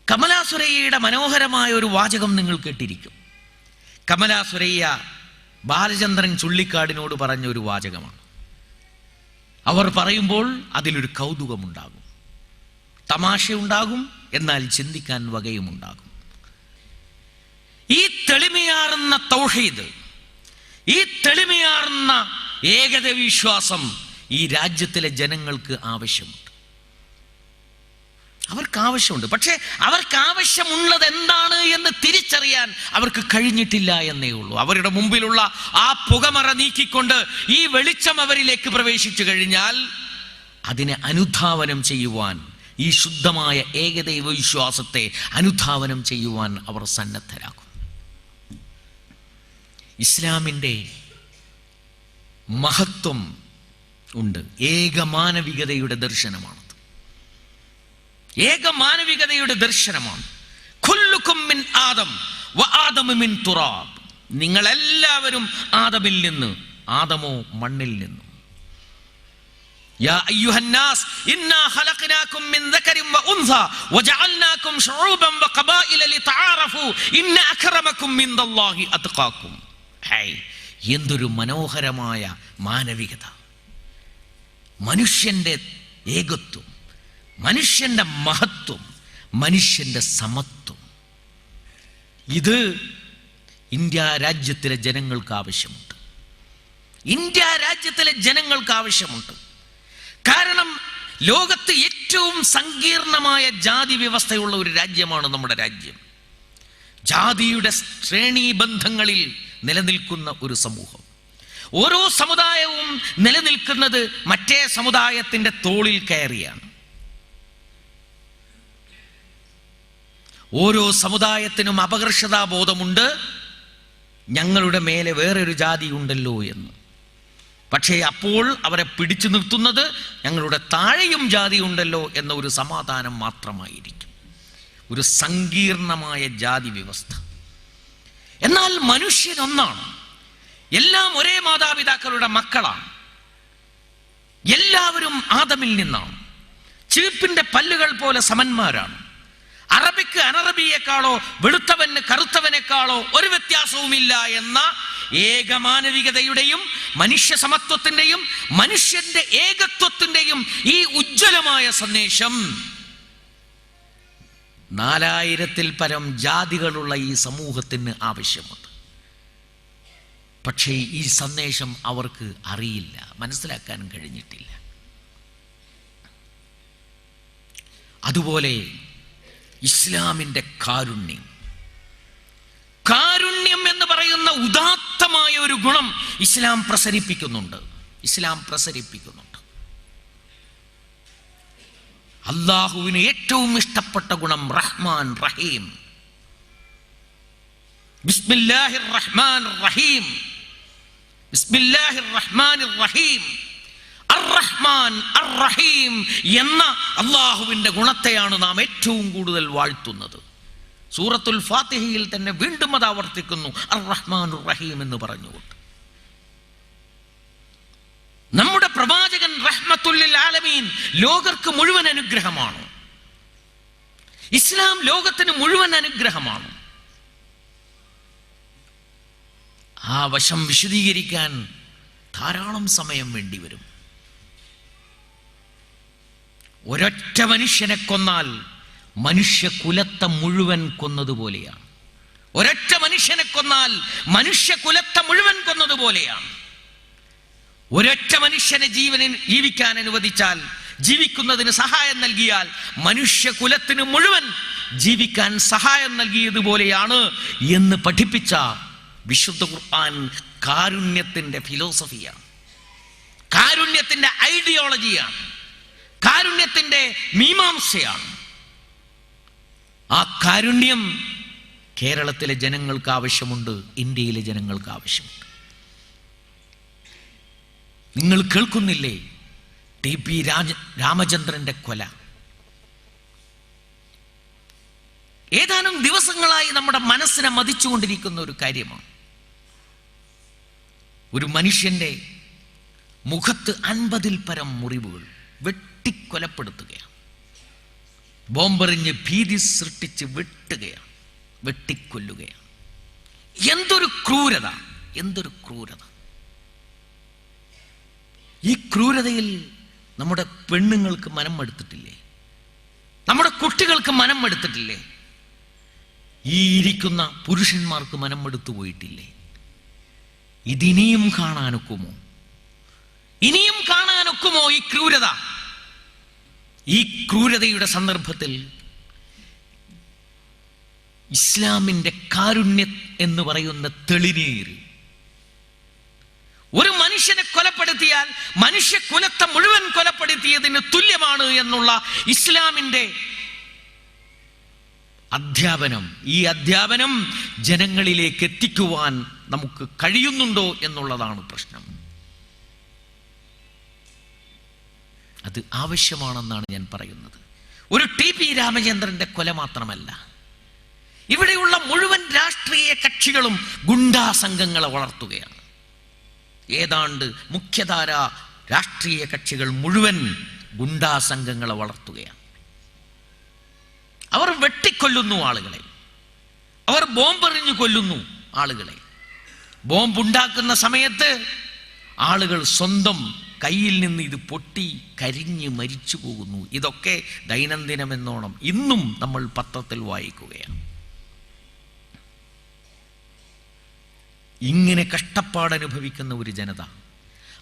കമലാ സുരയ്യയുടെ മനോഹരമായ ഒരു വാചകം നിങ്ങൾ കേട്ടിരിക്കും. കമലാ സുരയ്യ ബാലചന്ദ്രൻ ചുള്ളിക്കാടിനോട് പറഞ്ഞ ഒരു വാചകമാണ്. അവർ പറയുമ്പോൾ അതിലൊരു കൗതുകമുണ്ടാകും, തമാശയുണ്ടാകും, എന്നാൽ ചിന്തിക്കാൻ വകയുമുണ്ടാകും. ഈ തെളിമയാർന്ന തൗഹീദ്, ഈ തെളിമയാർന്ന ഏകദൈവ വിശ്വാസം ഈ രാജ്യത്തിലെ ജനങ്ങൾക്ക് ആവശ്യമുണ്ട്. അവർക്ക് ആവശ്യമുണ്ട്. പക്ഷേ അവർക്ക് ആവശ്യമുള്ളത് എന്താണ് എന്ന് തിരിച്ചറിയാൻ അവർക്ക് കഴിഞ്ഞിട്ടില്ല എന്നേ ഉള്ളൂ. അവരുടെ മുമ്പിലുള്ള ആ പുകമറ നീക്കിക്കൊണ്ട് ഈ വെളിച്ചം അവരിലേക്ക് പ്രവേശിച്ചു കഴിഞ്ഞാൽ അതിനെ അനുധാവനം ചെയ്യുവാൻ, ഈ ശുദ്ധമായ ഏകദൈവ വിശ്വാസത്തെ അനുധാവനം ചെയ്യുവാൻ അവർ സന്നദ്ധരാകും. ഇസ്ലാമിൻ്റെ മഹത്വം ഉണ്ട്. ഏകമാനവികതയുടെ ദർശനമാണ്. ഏകമാനവികതയുടെ ദർശനമാണ്. കുല്ലുകും മിൻ ആദം വ ആദമു മിൻ തുറാബ്. നിങ്ങളെല്ലാവരും ആദമിൽ നിന്ന്, ആദമോ മണ്ണിൽ നിന്നും. യാ അയ്യുഹന്നാസ് ഇന്നാ ഖലഖനാകും മിൻ ദകരിൻ വ ഉൻസ വജഅൽനാകും ശുഊബൻ വ ഖബായില ലിതആറഫു ഇന്ന അക്രമകും മിൻദല്ലാഹി അത്ഖാകും. ഹൈ, എന്തൊരു മനോഹരമായ മാനവികത! മനുഷ്യന്റെ ഏകത്വം, മനുഷ്യന്റെ മഹത്വം, മനുഷ്യന്റെ സമത്വം, ഇത് ഇന്ത്യ രാജ്യത്തിലെ ജനങ്ങൾക്ക് ആവശ്യമുണ്ട്. ഇന്ത്യ രാജ്യത്തിലെ ജനങ്ങൾക്ക് ആവശ്യമുണ്ട്. കാരണം ലോകത്ത് ഏറ്റവും സങ്കീർണമായ ജാതി വ്യവസ്ഥയുള്ള ഒരു രാജ്യമാണ് നമ്മുടെ രാജ്യം. ജാതിയുടെ ശ്രേണീബന്ധങ്ങളിൽ നിലനിൽക്കുന്ന ഒരു സമൂഹം. ഓരോ സമുദായവും നിലനിൽക്കുന്നത് മറ്റേ സമുദായത്തിൻ്റെ തോളിൽ കയറിയാണ്. ഓരോ സമുദായത്തിനും അപകർഷതാബോധമുണ്ട്, ഞങ്ങളുടെ മേലെ വേറൊരു ജാതി ഉണ്ടല്ലോ എന്ന്. പക്ഷേ അപ്പോൾ അവരെ പിടിച്ചു നിർത്തുന്നത് ഞങ്ങളുടെ താഴെയും ജാതി ഉണ്ടല്ലോ എന്ന ഒരു സമാധാനം മാത്രമായിരിക്കും. ഒരു സങ്കീർണമായ ജാതി വ്യവസ്ഥ. എന്നാൽ മനുഷ്യൻ ഒന്നാണ്. എല്ലാം ഒരേ മാതാപിതാക്കളുടെ മക്കളാണ്. എല്ലാവരും ആദമിൽ നിന്നാണ്. ചീപ്പിന്റെ പല്ലുകൾ പോലെ സമന്മാരാണ്. അറബിക്ക് അനറബിയേക്കാളോ വെളുത്തവന് കറുത്തവനേക്കാളോ ഒരു വ്യത്യാസവുമില്ല എന്ന ഏകമാനവികതയുടെയും മനുഷ്യ സമത്വത്തിന്റെയും മനുഷ്യന്റെ ഏകത്വത്തിന്റെയും ഈ ഉജ്ജ്വലമായ സന്ദേശം 4000-ൽ പരം ജാതികളുള്ള ഈ സമൂഹത്തിന് ആവശ്യമുണ്ട്. പക്ഷേ ഈ സന്ദേശം അവർക്ക് അറിയില്ല, മനസ്സിലാക്കാൻ കഴിഞ്ഞിട്ടില്ല. അതുപോലെ ഇസ്ലാമിൻ്റെ കാരുണ്യം, കാരുണ്യം എന്ന് പറയുന്ന ഉദാത്തമായ ഒരു ഗുണം ഇസ്ലാം പ്രസരിപ്പിക്കുന്നുണ്ട്. അള്ളാഹുവിന് ഏറ്റവും ഇഷ്ടപ്പെട്ട ഗുണം റഹ്മാൻ റഹീം. ബിസ്മില്ലാഹിർ റഹ്മാനിർ റഹീം, ബിസ്മില്ലാഹിർ റഹ്മാനിർ റഹീം. അർ-റഹ്മാൻ അർ-റഹീം എന്ന അള്ളാഹുവിൻ്റെ ഗുണത്തെയാണ് നാം ഏറ്റവും കൂടുതൽ വാഴ്ത്തുന്നത്. സൂറത്തുൽ ഫാത്തിഹയിൽ തന്നെ വീണ്ടും അത് ആവർത്തിക്കുന്നു, അർ-റഹ്മാനുർ റഹീം എന്ന് പറഞ്ഞുകൊണ്ട്. നമ്മുടെ പ്രവാചകൻ റഹ്മത്തുൽ ലിൽ ആലമീൻ, ലോകർക്ക് മുഴുവൻ അനുഗ്രഹമാണ്. ഇസ്ലാം ലോകത്തിന് മുഴുവൻ അനുഗ്രഹമാണ്. ആ വശം വിശദീകരിക്കാൻ ധാരാളം സമയം വേണ്ടിവരും. ഒരൊറ്റ മനുഷ്യനെ കൊന്നാൽ മനുഷ്യകുലത്തെ മുഴുവൻ കൊന്നതുപോലെയാണ്. ഒരൊറ്റ മനുഷ്യനെ കൊന്നാൽ മനുഷ്യകുലത്തെ മുഴുവൻ കൊന്നതുപോലെയാണ്. ഒരൊറ്റ മനുഷ്യനെ ജീവിക്കാൻ അനുവദിച്ചാൽ, ജീവിക്കുന്നതിന് സഹായം നൽകിയാൽ മനുഷ്യകുലത്തിന് മുഴുവൻ ജീവിക്കാൻ സഹായം നൽകിയതുപോലെയാണ് എന്ന് പഠിപ്പിച്ച വിശുദ്ധ ഖുർആൻ കാരുണ്യത്തിന്റെ ഫിലോസഫിയാണ്, കാരുണ്യത്തിന്റെ ഐഡിയോളജിയാണ്, കാരുണ്യത്തിന്റെ മീമാംസയാണ്. ആ കാരുണ്യം കേരളത്തിലെ ജനങ്ങൾക്ക് ആവശ്യമുണ്ട്, ഇന്ത്യയിലെ ജനങ്ങൾക്ക് ആവശ്യമുണ്ട്. നിങ്ങൾ കേൾക്കുന്നില്ലേ TP രാമചന്ദ്രന്റെ കൊല? ഏതാനും ദിവസങ്ങളായി നമ്മുടെ മനസ്സിനെ മതിച്ചുകൊണ്ടിരിക്കുന്ന ഒരു കാര്യമാണ്. ഒരു മനുഷ്യന്റെ മുഖത്ത് 50-ൽ പരം മുറിവുകൾ, വെട്ടിക്കൊലപ്പെടുത്തുകയാണ്, ബോംബെറിഞ്ഞ് ഭീതി സൃഷ്ടിച്ച് വെട്ടിക്കൊല്ലുകയാണ്. എന്തൊരു ക്രൂരത, എന്തൊരു ക്രൂരത! ഈ ക്രൂരതയിൽ നമ്മുടെ പെണ്ണുങ്ങൾക്ക് മനം എടുത്തിട്ടില്ലേ? നമ്മുടെ കുട്ടികൾക്ക് മനം എടുത്തിട്ടില്ലേ? ഈ ഇരിക്കുന്ന പുരുഷന്മാർക്ക് മനം എടുത്തു പോയിട്ടില്ലേ? ഇതിനിയും കാണാനൊക്കുമോ? ഇനിയും കാണാനൊക്കുമോ ഈ ക്രൂരത? ഈ ക്രൂരതയുടെ സന്ദർഭത്തിൽ ഇസ്ലാമിന്റെ കാരുണ്യം എന്ന് പറയുന്ന തെളിനീര്, ഒരു മനുഷ്യനെ കൊലപ്പെടുത്തിയാൽ മനുഷ്യകുലത്തെ മുഴുവൻ കൊലപ്പെടുത്തിയതിന് തുല്യമാണ് എന്നുള്ള ഇസ്ലാമിന്റെ അധ്യാപനം, ഈ അധ്യാപനം ജനങ്ങളിലേക്ക് എത്തിക്കുവാൻ നമുക്ക് കഴിയുന്നുണ്ടോ എന്നുള്ളതാണ് പ്രശ്നം. അത് ആവശ്യമാണെന്നാണ് ഞാൻ പറയുന്നത്. ഒരു TP രാമചന്ദ്രന്റെ കൊല മാത്രമല്ല, ഇവിടെയുള്ള മുഴുവൻ രാഷ്ട്രീയ കക്ഷികളും ഗുണ്ടാ സംഘങ്ങളെ വളർത്തുകയാണ്. ഏതാണ്ട് മുഖ്യധാര രാഷ്ട്രീയ കക്ഷികൾ മുഴുവൻ ഗുണ്ടാ സംഘങ്ങളെ വളർത്തുകയാണ്. അവർ വെട്ടിക്കൊല്ലുന്നു ആളുകളെ, അവർ ബോംബെറിഞ്ഞു കൊല്ലുന്നു ആളുകളെ. ബോംബുണ്ടാക്കുന്ന സമയത്ത് ആളുകൾ സ്വന്തം കയ്യിൽ നിന്ന് ഇത് പൊട്ടി കരിഞ്ഞ് മരിച്ചു പോകുന്നു. ഇതൊക്കെ ദൈനംദിനമെന്നോണം ഇന്നും നമ്മൾ പത്രത്തിൽ വായിക്കുകയാണ്. ഇങ്ങനെ കഷ്ടപ്പാടനുഭവിക്കുന്ന ഒരു ജനത,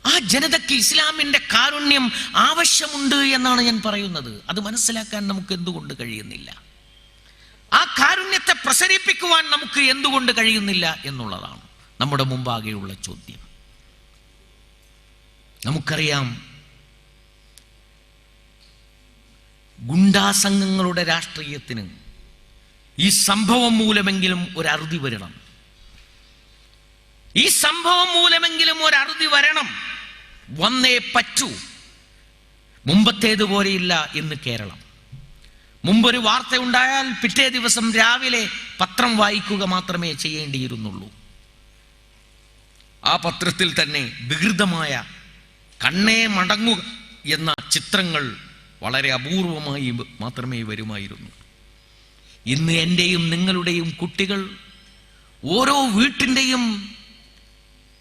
ആ ജനതയ്ക്ക് ഇസ്ലാമിന്റെ കാരുണ്യം ആവശ്യമുണ്ട് എന്നാണ് ഞാൻ പറയുന്നത്. അത് മനസ്സിലാക്കാൻ നമുക്ക് എന്തുകൊണ്ട് കഴിയുന്നില്ല? ആ കാരുണ്യത്തെ പ്രസരിപ്പിക്കുവാൻ നമുക്ക് എന്തുകൊണ്ട് കഴിയുന്നില്ല എന്നുള്ളതാണ് നമ്മുടെ മുമ്പാകെയുള്ള ചോദ്യം. നമുക്കറിയാം, ഗുണ്ടാസംഘങ്ങളുടെ രാഷ്ട്രീയത്തിന് ഈ സംഭവം മൂലമെങ്കിലും ഒരു അറുതി വരണം. ഈ സംഭവം മൂലമെങ്കിലും ഒരു അറുതി വരണം, വന്നേ പറ്റൂ. മുമ്പത്തേതുപോലെയില്ല ഇന്ന് കേരളം. മുമ്പൊരു വാർത്ത ഉണ്ടായാൽ പിറ്റേ ദിവസം രാവിലെ പത്രം വായിക്കുക മാത്രമേ ചെയ്യേണ്ടിയിരുന്നുള്ളൂ. ആ പത്രത്തിൽ തന്നെ വികൃതമായ കണ്ണേ മടങ്ങുക എന്ന ചിത്രങ്ങൾ വളരെ അപൂർവമായി മാത്രമേ വരുമായിരുന്നു. ഇന്ന് എൻ്റെയും നിങ്ങളുടെയും കുട്ടികൾ ഓരോ വീട്ടിൻ്റെയും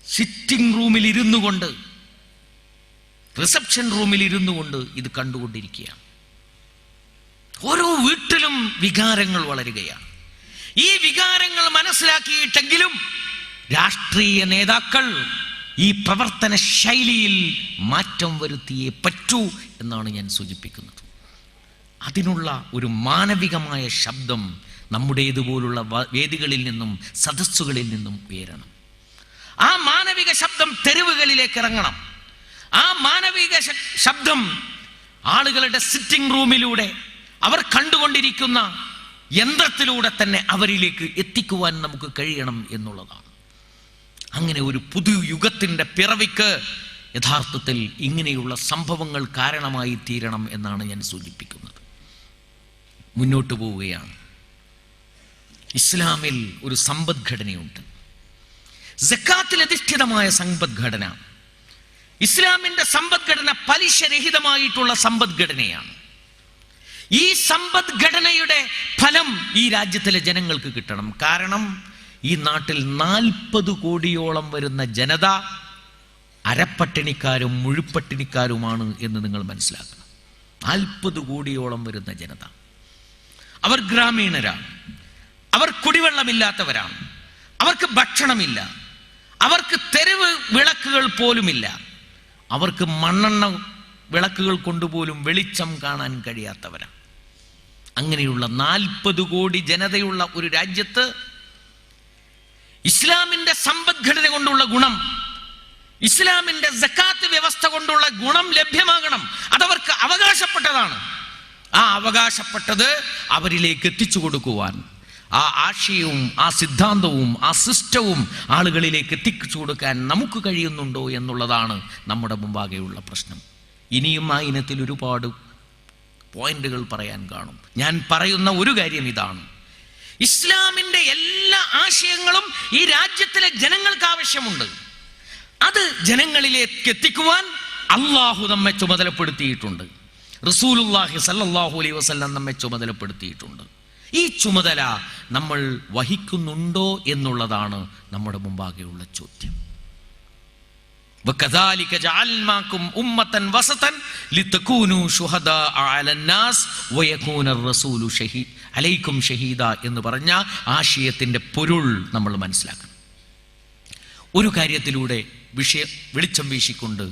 സിറ്റിംഗ് റൂമിൽ ഇരുന്നു കൊണ്ട്, റിസപ്ഷൻ റൂമിൽ ഇരുന്നു കൊണ്ട് ഇത് കണ്ടുകൊണ്ടിരിക്കുകയാണ്. ഓരോ വീട്ടിലും വികാരങ്ങൾ വളരുകയാണ്. ഈ വികാരങ്ങൾ മനസ്സിലാക്കിയിട്ടെങ്കിലും രാഷ്ട്രീയ നേതാക്കൾ ഈ പ്രവർത്തന ശൈലിയിൽ മാറ്റം വരുത്തിയേ പറ്റൂ എന്നാണ് ഞാൻ സൂചിപ്പിക്കുന്നത്. അതിനുള്ള ഒരു മാനവികമായ ശബ്ദം നമ്മുടേതുപോലുള്ള വേദികളിൽ നിന്നും സദസ്സുകളിൽ നിന്നും ഉയരണം. ആ മാനവിക ശബ്ദം തെരുവുകളിലേക്ക് ഇറങ്ങണം. ആ മാനവിക ശബ്ദം ആളുകളുടെ സിറ്റിംഗ് റൂമിലൂടെ, അവർ കണ്ടുകൊണ്ടിരിക്കുന്ന യന്ത്രത്തിലൂടെ തന്നെ അവരിലേക്ക് എത്തിക്കുവാൻ നമുക്ക് കഴിയണം എന്നുള്ളതാണ്. അങ്ങനെ ഒരു പുതു യുഗത്തിൻ്റെ പിറവിക്ക് യഥാർത്ഥത്തിൽ ഇങ്ങനെയുള്ള സംഭവങ്ങൾ കാരണമായി തീരണം എന്നാണ് ഞാൻ സൂചിപ്പിക്കുന്നത്. മുന്നോട്ട് പോവുകയാണ്. ഇസ്ലാമിൽ ഒരു സമ്പദ്ഘടനയുണ്ട്, സക്കാത്തിൽ അധിഷ്ഠിതമായ സമ്പദ്ഘടന. ഇസ്ലാമിന്റെ സമ്പദ്ഘടന പലിശരഹിതമായിട്ടുള്ള സമ്പദ്ഘടനയാണ്. ഈ സമ്പദ്ഘടനയുടെ ഫലം ഈ രാജ്യത്തിലെ ജനങ്ങൾക്ക് കിട്ടണം. കാരണം ഈ നാട്ടിൽ 40 കോടിയോളം വരുന്ന ജനത അരപ്പട്ടിണിക്കാരും മുഴുപ്പട്ടിണിക്കാരുമാണ് എന്ന് നിങ്ങൾ മനസ്സിലാക്കണം. 40 കോടിയോളം വരുന്ന ജനത, അവർ ഗ്രാമീണരാണ്, അവർ കുടിവെള്ളമില്ലാത്തവരാണ്, അവർക്ക് ഭക്ഷണമില്ല, അവർക്ക് തെരുവ് വിളക്കുകൾ പോലുമില്ല, അവർക്ക് മണ്ണെണ്ണ വിളക്കുകൾ കൊണ്ടുപോലും വെളിച്ചം കാണാൻ കഴിയാത്തവരാണ്. അങ്ങനെയുള്ള 40 കോടി ജനതയുള്ള ഒരു രാജ്യത്ത് ഇസ്ലാമിൻ്റെ സമ്പദ്ഘടന കൊണ്ടുള്ള ഗുണം, ഇസ്ലാമിൻ്റെ സക്കാത്ത് വ്യവസ്ഥ കൊണ്ടുള്ള ഗുണം ലഭ്യമാകണം. അതവർക്ക് അവകാശപ്പെട്ടതാണ്. ആ അവകാശപ്പെട്ടത് അവരിലേക്ക് എത്തിച്ചു കൊടുക്കുവാൻ, ആ ആശയവും ആ സിദ്ധാന്തവും ആ സിസ്റ്റവും ആളുകളിലേക്ക് എത്തിച്ചു കൊടുക്കാൻ നമുക്ക് കഴിയുന്നുണ്ടോ എന്നുള്ളതാണ് നമ്മുടെ മുമ്പാകെയുള്ള പ്രശ്നം. ഇനിയും ആ ഇനത്തിൽ ഒരുപാട് പോയിന്റുകൾ പറയാൻ കാണും. ഞാൻ പറയുന്ന ഒരു കാര്യം ഇതാണ്: ഇസ്ലാമിൻ്റെ എല്ലാ ആശയങ്ങളും ഈ രാജ്യത്തിലെ ജനങ്ങൾക്ക് ആവശ്യമുണ്ട്. അത് ജനങ്ങളിലേക്ക് എത്തിക്കുവാൻ അള്ളാഹു നമ്മെ ചുമതലപ്പെടുത്തിയിട്ടുണ്ട്. റസൂലുള്ളാഹി സ്വല്ലല്ലാഹു അലൈഹി വസല്ലം നമ്മെ ചുമതലപ്പെടുത്തിയിട്ടുണ്ട്. ഈ ചുമതല നമ്മൾ വഹിക്കുന്നുണ്ടോ എന്നുള്ളതാണ് നമ്മുടെ മുമ്പാകെയുള്ള ചോദ്യം. وَكَذَلِكَ جَعَلْنَاكُمْ أُمَّةً وَسَطًا لِتَكُونُوا شُهَدَاءَ عَلَى النَّاسِ وَيَكُونَ الرَّسُولُ عَلَيْكُمْ شَهِيدًا എന്ന് പറഞ്ഞ ആശയത്തിൻ്റെ പൊരുൾ നമ്മൾ മനസ്സിലാക്കണം. ഒരു കാര്യത്തിലൂടെ വെളിച്ചം വീശിക്കൊണ്ട്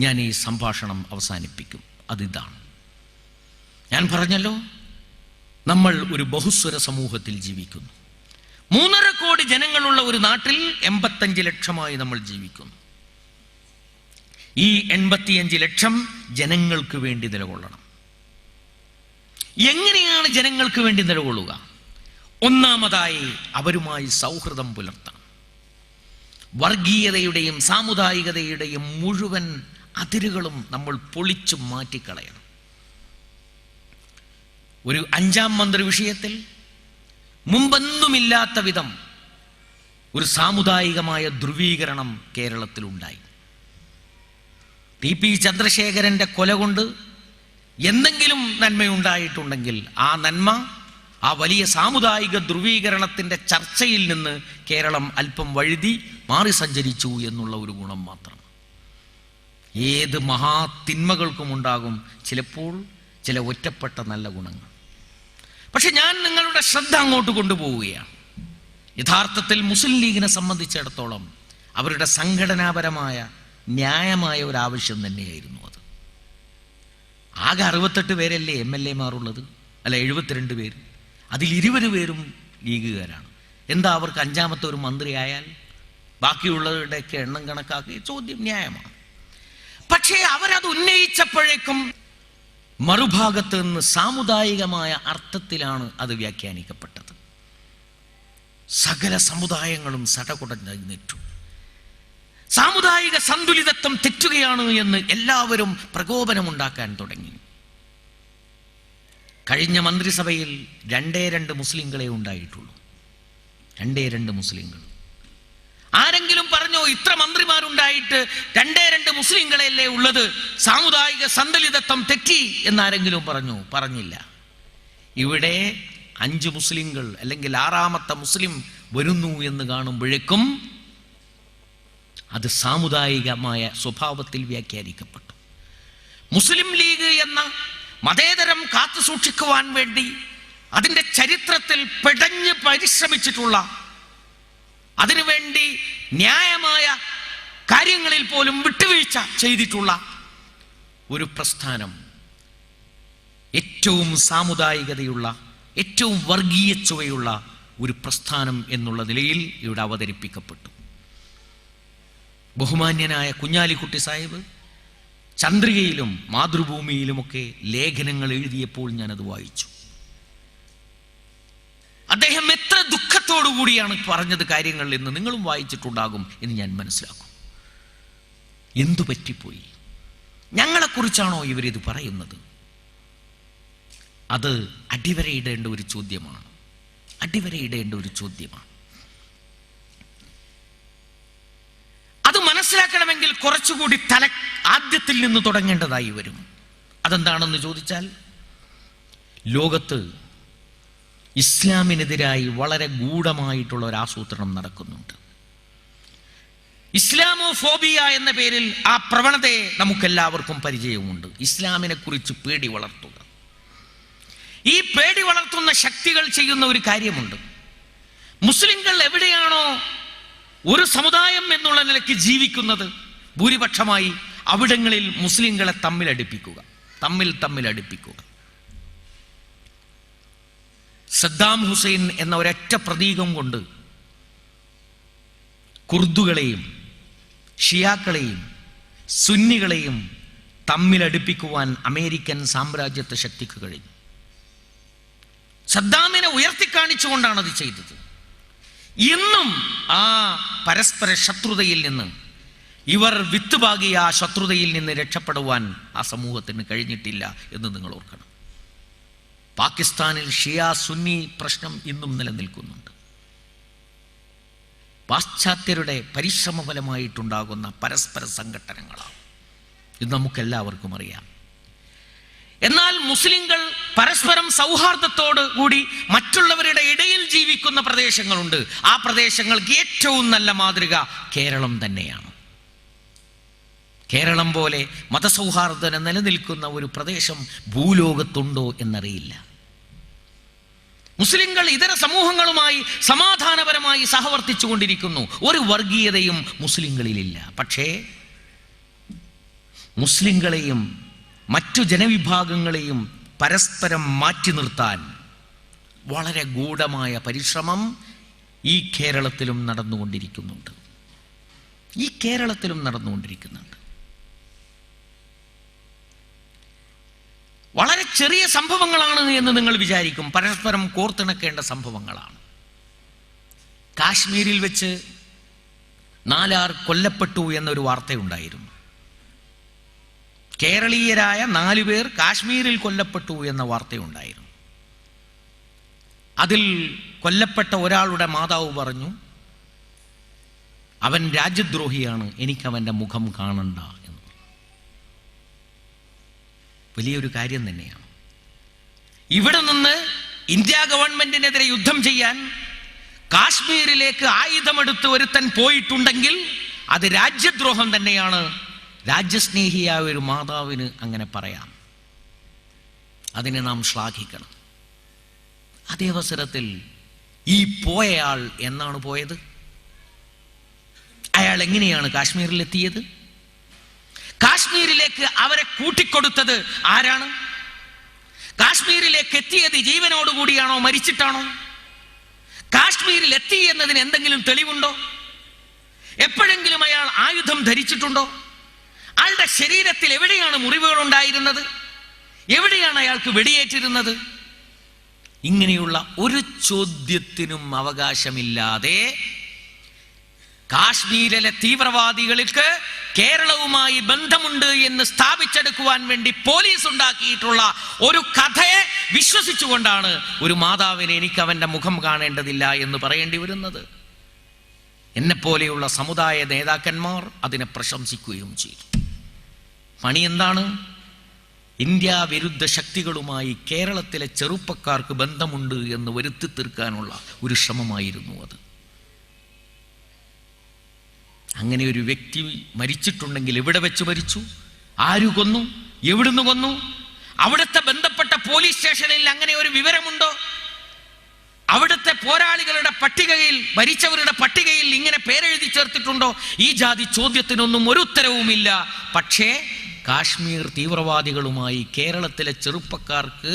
ഞാൻ ഈ സംഭാഷണം അവസാനിപ്പിക്കും. അതിതാണ്, ഞാൻ പറഞ്ഞല്ലോ, നമ്മൾ ഒരു ബഹുസ്വര സമൂഹത്തിൽ ജീവിക്കുന്നു. 3.5 കോടി ജനങ്ങളുള്ള ഒരു നാട്ടിൽ 85 ലക്ഷമായി നമ്മൾ ജീവിക്കുന്നു. ഈ 85 ലക്ഷം ജനങ്ങൾക്ക് വേണ്ടി നിലകൊള്ളണം. എങ്ങനെയാണ് ജനങ്ങൾക്ക് വേണ്ടി നിലകൊള്ളുക? ഒന്നാമതായി അവരുമായി സൗഹൃദം പുലർത്തണം. വർഗീയതയുടെയും സാമുദായികതയുടെയും മുഴുവൻ അതിരുകളും നമ്മൾ പൊളിച്ചു മാറ്റിക്കളയണം. ഒരു 5ാം മന്ത്രി വിഷയത്തിൽ മുമ്പൊന്നുമില്ലാത്ത വിധം ഒരു സാമുദായികമായ ധ്രുവീകരണം കേരളത്തിലുണ്ടായി. ടി.പി. ചന്ദ്രശേഖരൻ്റെ കൊല കൊണ്ട് എന്തെങ്കിലും നന്മയുണ്ടായിട്ടുണ്ടെങ്കിൽ ആ നന്മ ആ വലിയ സാമുദായിക ധ്രുവീകരണത്തിൻ്റെ ചർച്ചയിൽ നിന്ന് കേരളം അല്പം വഴുതി മാറി സഞ്ചരിച്ചു എന്നുള്ള ഒരു ഗുണം മാത്രം. ഏത് മഹാതിന്മകൾക്കും ഉണ്ടാകും ചിലപ്പോൾ ചില ഒറ്റപ്പെട്ട നല്ല ഗുണങ്ങൾ. പക്ഷെ ഞാൻ നിങ്ങളുടെ ശ്രദ്ധ അങ്ങോട്ട് കൊണ്ടുപോവുകയാണ്. യഥാർത്ഥത്തിൽ മുസ്ലിം ലീഗിനെ സംബന്ധിച്ചിടത്തോളം അവരുടെ സംഘടനാപരമായ ന്യായമായ ഒരാവശ്യം തന്നെയായിരുന്നു അത്. ആകെ 68 പേരല്ലേ MLA-മാരുള്ളത്, അല്ല 72 പേര്. അതിൽ 20 പേരും ലീഗുകാരാണ്. എന്താ അവർക്ക് 5ാമത്തെ ഒരു മന്ത്രിയായാൽ ബാക്കിയുള്ളവരുടെയൊക്കെ എണ്ണം കണക്കാക്കി ചോദ്യം ന്യായമാണ്. പക്ഷേ അവരത് ഉന്നയിച്ചപ്പോഴേക്കും മറുഭാഗത്ത് നിന്ന് സാമുദായികമായ അർത്ഥത്തിലാണ് അത് വ്യാഖ്യാനിക്കപ്പെട്ടത്. സകല സമുദായങ്ങളും സടകുടഞ്ഞു. സാമുദായിക സന്തുലിതത്വം തെറ്റുകയാണ് എന്ന് എല്ലാവരും പ്രകോപനമുണ്ടാക്കാൻ തുടങ്ങി. കഴിഞ്ഞ മന്ത്രിസഭയിൽ 2 മുസ്ലിങ്ങളെ ഉണ്ടായിട്ടുള്ളൂ. 2 മുസ്ലിങ്ങൾ. ആരെങ്കിലും പറഞ്ഞോ ഇത്ര മന്ത്രിമാരുണ്ടായിട്ട് 2 മുസ്ലിങ്ങളെയല്ലേ ഉള്ളത്, സാമുദായിക സന്തുലിതത്വം തെറ്റി എന്നാരെങ്കിലും പറഞ്ഞില്ല. ഇവിടെ 5 മുസ്ലിങ്ങൾ അല്ലെങ്കിൽ 6ാമത്തെ മുസ്ലിം വരുന്നു എന്ന് കാണുമ്പോഴേക്കും അത് സാമുദായികമായ സ്വഭാവത്തിൽ വ്യാഖ്യാനിക്കപ്പെട്ടു. മുസ്ലിം ലീഗ് എന്ന മതേതരം കാത്തു സൂക്ഷിക്കുവാൻ വേണ്ടി അതിൻ്റെ ചരിത്രത്തിൽ പെടഞ്ഞ് പരിശ്രമിച്ചിട്ടുള്ള, അതിനുവേണ്ടി ന്യായമായ കാര്യങ്ങളിൽ പോലും വിട്ടുവീഴ്ച ചെയ്തിട്ടുള്ള ഒരു പ്രസ്ഥാനം ഏറ്റവും സാമുദായികതയുള്ള, ഏറ്റവും വർഗീയ ചുവയുള്ള ഒരു പ്രസ്ഥാനം എന്നുള്ള നിലയിൽ ഇവിടെ അവതരിപ്പിക്കപ്പെട്ടു. ബഹുമാന്യനായ കുഞ്ഞാലിക്കുട്ടി സാഹിബ് ചന്ദ്രികയിലും മാതൃഭൂമിയിലുമൊക്കെ ലേഖനങ്ങൾ എഴുതിയപ്പോൾ ഞാനത് വായിച്ചു. അദ്ദേഹം എത്ര ദുഃഖത്തോടു കൂടിയാണ് പറഞ്ഞത് കാര്യങ്ങൾ എന്ന് നിങ്ങളും വായിച്ചിട്ടുണ്ടാകും എന്ന് ഞാൻ മനസ്സിലാക്കും. എന്തു പറ്റിപ്പോയി? ഞങ്ങളെക്കുറിച്ചാണോ ഇവരിത് പറയുന്നത്? അത് അടിവരയിടേണ്ട ഒരു ചോദ്യമാണ്. അത് മനസ്സിലാക്കണമെങ്കിൽ കുറച്ചുകൂടി ആദ്യത്തിൽ നിന്ന് തുടങ്ങേണ്ടതായി വരും. അതെന്താണെന്ന് ചോദിച്ചാൽ, ലോകത്ത് ഇസ്ലാമിനെതിരായി വളരെ ഗൂഢമായിട്ടുള്ള ഒരു ആസൂത്രണം നടക്കുന്നുണ്ട്. ഇസ്ലാമോഫോബിയ എന്ന പേരിൽ ആ പ്രവണതയെ നമുക്കെല്ലാവർക്കും പരിചയമുണ്ട്. ഇസ്ലാമിനെ കുറിച്ച് പേടി വളർത്തുക. ഈ പേടി വളർത്തുന്ന ശക്തികൾ ചെയ്യുന്ന ഒരു കാര്യമുണ്ട്. മുസ്ലിങ്ങൾ എവിടെയാണോ ഒരു സമുദായം എന്നുള്ള നിലയ്ക്ക് ജീവിക്കുന്നത് ഭൂരിപക്ഷമായി, അവിടങ്ങളിൽ മുസ്ലിങ്ങളെ തമ്മിൽ അടുപ്പിക്കുക. സദ്ദാം ഹുസൈൻ എന്ന ഒരൊറ്റ പ്രതീകം കൊണ്ട് കുർദുകളെയും ഷിയാക്കളെയും സുന്നികളെയും തമ്മിലടുപ്പിക്കുവാൻ അമേരിക്കൻ സാമ്രാജ്യത്വ ശക്തിക്ക് കഴിഞ്ഞു. സദ്ദാമിനെ ഉയർത്തിക്കാണിച്ചുകൊണ്ടാണ് അത് ചെയ്തത്. ഇന്നും ആ പരസ്പര ശത്രുതയിൽ നിന്ന്, ഇവർ വിത്തുപാകിയ ആ ശത്രുതയിൽ നിന്ന് രക്ഷപ്പെടുവാൻ ആ സമൂഹത്തിന് കഴിഞ്ഞിട്ടില്ല എന്ന് നിങ്ങൾ ഓർക്കണം. പാകിസ്ഥാനിൽ ഷിയ സുന്നി പ്രശ്നം ഇന്നും നിലനിൽക്കുന്നുണ്ട്. പാശ്ചാത്യരുടെ പരിശ്രമഫലമായിട്ടുണ്ടാകുന്ന പരസ്പര സംഘട്ടനങ്ങളാണ്. ഇത് നമുക്കെല്ലാവർക്കും അറിയാം. എന്നാൽ മുസ്ലിങ്ങൾ പരസ്പരം സൗഹാർദ്ദത്തോട് കൂടി മറ്റുള്ളവരുടെ ഇടയിൽ ജീവിക്കുന്ന പ്രദേശങ്ങളുണ്ട്. ആ പ്രദേശങ്ങൾക്ക് ഏറ്റവും നല്ല മാതൃക കേരളം തന്നെയാണ്. കേരളം പോലെ മതസൗഹാർദ്ദം നിലനിൽക്കുന്ന ഒരു പ്രദേശം ഭൂലോകത്തുണ്ടോ എന്നറിയില്ല. മുസ്ലിങ്ങൾ ഇതര സമൂഹങ്ങളുമായി സമാധാനപരമായി സഹവർത്തിച്ചു കൊണ്ടിരിക്കുന്നു. ഒരു വർഗീയതയും മുസ്ലിങ്ങളിലില്ല. പക്ഷേ മുസ്ലിങ്ങളെയും മറ്റു ജനവിഭാഗങ്ങളെയും പരസ്പരം മാറ്റി നിർത്താൻ വളരെ ഗൂഢമായ പരിശ്രമം ഈ കേരളത്തിലും നടന്നുകൊണ്ടിരിക്കുന്നുണ്ട്. വളരെ ചെറിയ സംഭവങ്ങളാണ് എന്ന് നിങ്ങൾ വിചാരിക്കും. പരസ്പരം കോർത്തിണക്കേണ്ട സംഭവങ്ങളാണ്. കാശ്മീരിൽ വെച്ച് 4 ആൾ കൊല്ലപ്പെട്ടു എന്നൊരു വാർത്തയുണ്ടായിരുന്നു. കേരളീയരായ 4 പേർ കാശ്മീരിൽ കൊല്ലപ്പെട്ടു എന്ന വാർത്തയുണ്ടായിരുന്നു. അതിൽ കൊല്ലപ്പെട്ട ഒരാളുടെ മാതാവ് പറഞ്ഞു, അവൻ രാജ്യദ്രോഹിയാണ്, എനിക്കവൻ്റെ മുഖം കാണണ്ട എന്ന്. വലിയൊരു കാര്യം തന്നെയാണ്. ഇവിടെ നിന്ന് ഇന്ത്യ ഗവൺമെന്റിനെതിരെ യുദ്ധം ചെയ്യാൻ കാശ്മീരിലേക്ക് ആയുധമെടുത്ത് ഒരുത്തൻ പോയിട്ടുണ്ടെങ്കിൽ അത് രാജ്യദ്രോഹം തന്നെയാണ്. രാജ്യസ്നേഹിയായ ഒരു മാതാവിന് അങ്ങനെ പറയാം. അതിനെ നാം ശ്ലാഘിക്കണം. അതേ അവസരത്തിൽ ഈ പോയയാൾ എന്നാണ് പോയത്? അയാൾ എങ്ങനെയാണ് കാശ്മീരിലെത്തിയത്? കാശ്മീരിലേക്ക് അവരെ കൂട്ടിക്കൊടുത്തത് ആരാണ്? കാശ്മീരിലേക്ക് എത്തിയത് ജീവനോടുകൂടിയാണോ മരിച്ചിട്ടാണോ? കാശ്മീരിൽ എത്തി എന്നതിന് എന്തെങ്കിലും തെളിവുണ്ടോ? എപ്പോഴെങ്കിലും അയാൾ ആയുധം ധരിച്ചിട്ടുണ്ടോ? അയാളുടെ ശരീരത്തിൽ എവിടെയാണ് മുറിവുകൾ ഉണ്ടായിരുന്നത്? എവിടെയാണ് അയാൾക്ക് വെടിയേറ്റിരുന്നത്? ഇങ്ങനെയുള്ള ഒരു ചോദ്യത്തിനും അവകാശമില്ലാതെ കാശ്മീരിലെ തീവ്രവാദികൾക്ക് കേരളവുമായി ബന്ധമുണ്ട് എന്ന് സ്ഥാപിച്ചെടുക്കുവാൻ വേണ്ടി പോലീസ് ഉണ്ടാക്കിയിട്ടുള്ള ഒരു കഥയെ വിശ്വസിച്ചുകൊണ്ടാണ് ഒരു മാതാവിന് എനിക്ക് അവൻ്റെ മുഖം കാണേണ്ടതില്ല എന്ന് പറയേണ്ടി വരുന്നത്. എന്നെപ്പോലെയുള്ള സമുദായ നേതാക്കന്മാർ അതിനെ പ്രശംസിക്കുകയും ചെയ്തു. പണി എന്താണ്? ഇന്ത്യ വിരുദ്ധ ശക്തികളുമായി കേരളത്തിലെ ചെറുപ്പക്കാർക്ക് ബന്ധമുണ്ട് എന്ന് വരുത്തി തീർക്കാനുള്ള ഒരു ശ്രമമായിരുന്നു അത്. അങ്ങനെ ഒരു വ്യക്തി മരിച്ചിട്ടുണ്ടെങ്കിൽ എവിടെ വെച്ച് മരിച്ചു? ആരു കൊന്നു? എവിടുന്ന് കൊന്നു? അവിടുത്തെ ബന്ധപ്പെട്ട പോലീസ് സ്റ്റേഷനിൽ അങ്ങനെ ഒരു വിവരമുണ്ടോ? അവിടുത്തെ പോരാളികളുടെ പട്ടികയിൽ, മരിച്ചവരുടെ പട്ടികയിൽ ഇങ്ങനെ പേരെഴുതി ചേർത്തിട്ടുണ്ടോ? ഈ ജാതി ചോദ്യത്തിനൊന്നും ഒരു ഉത്തരവുമില്ല. പക്ഷേ കാശ്മീർ തീവ്രവാദികളുമായി കേരളത്തിലെ ചെറുപ്പക്കാർക്ക്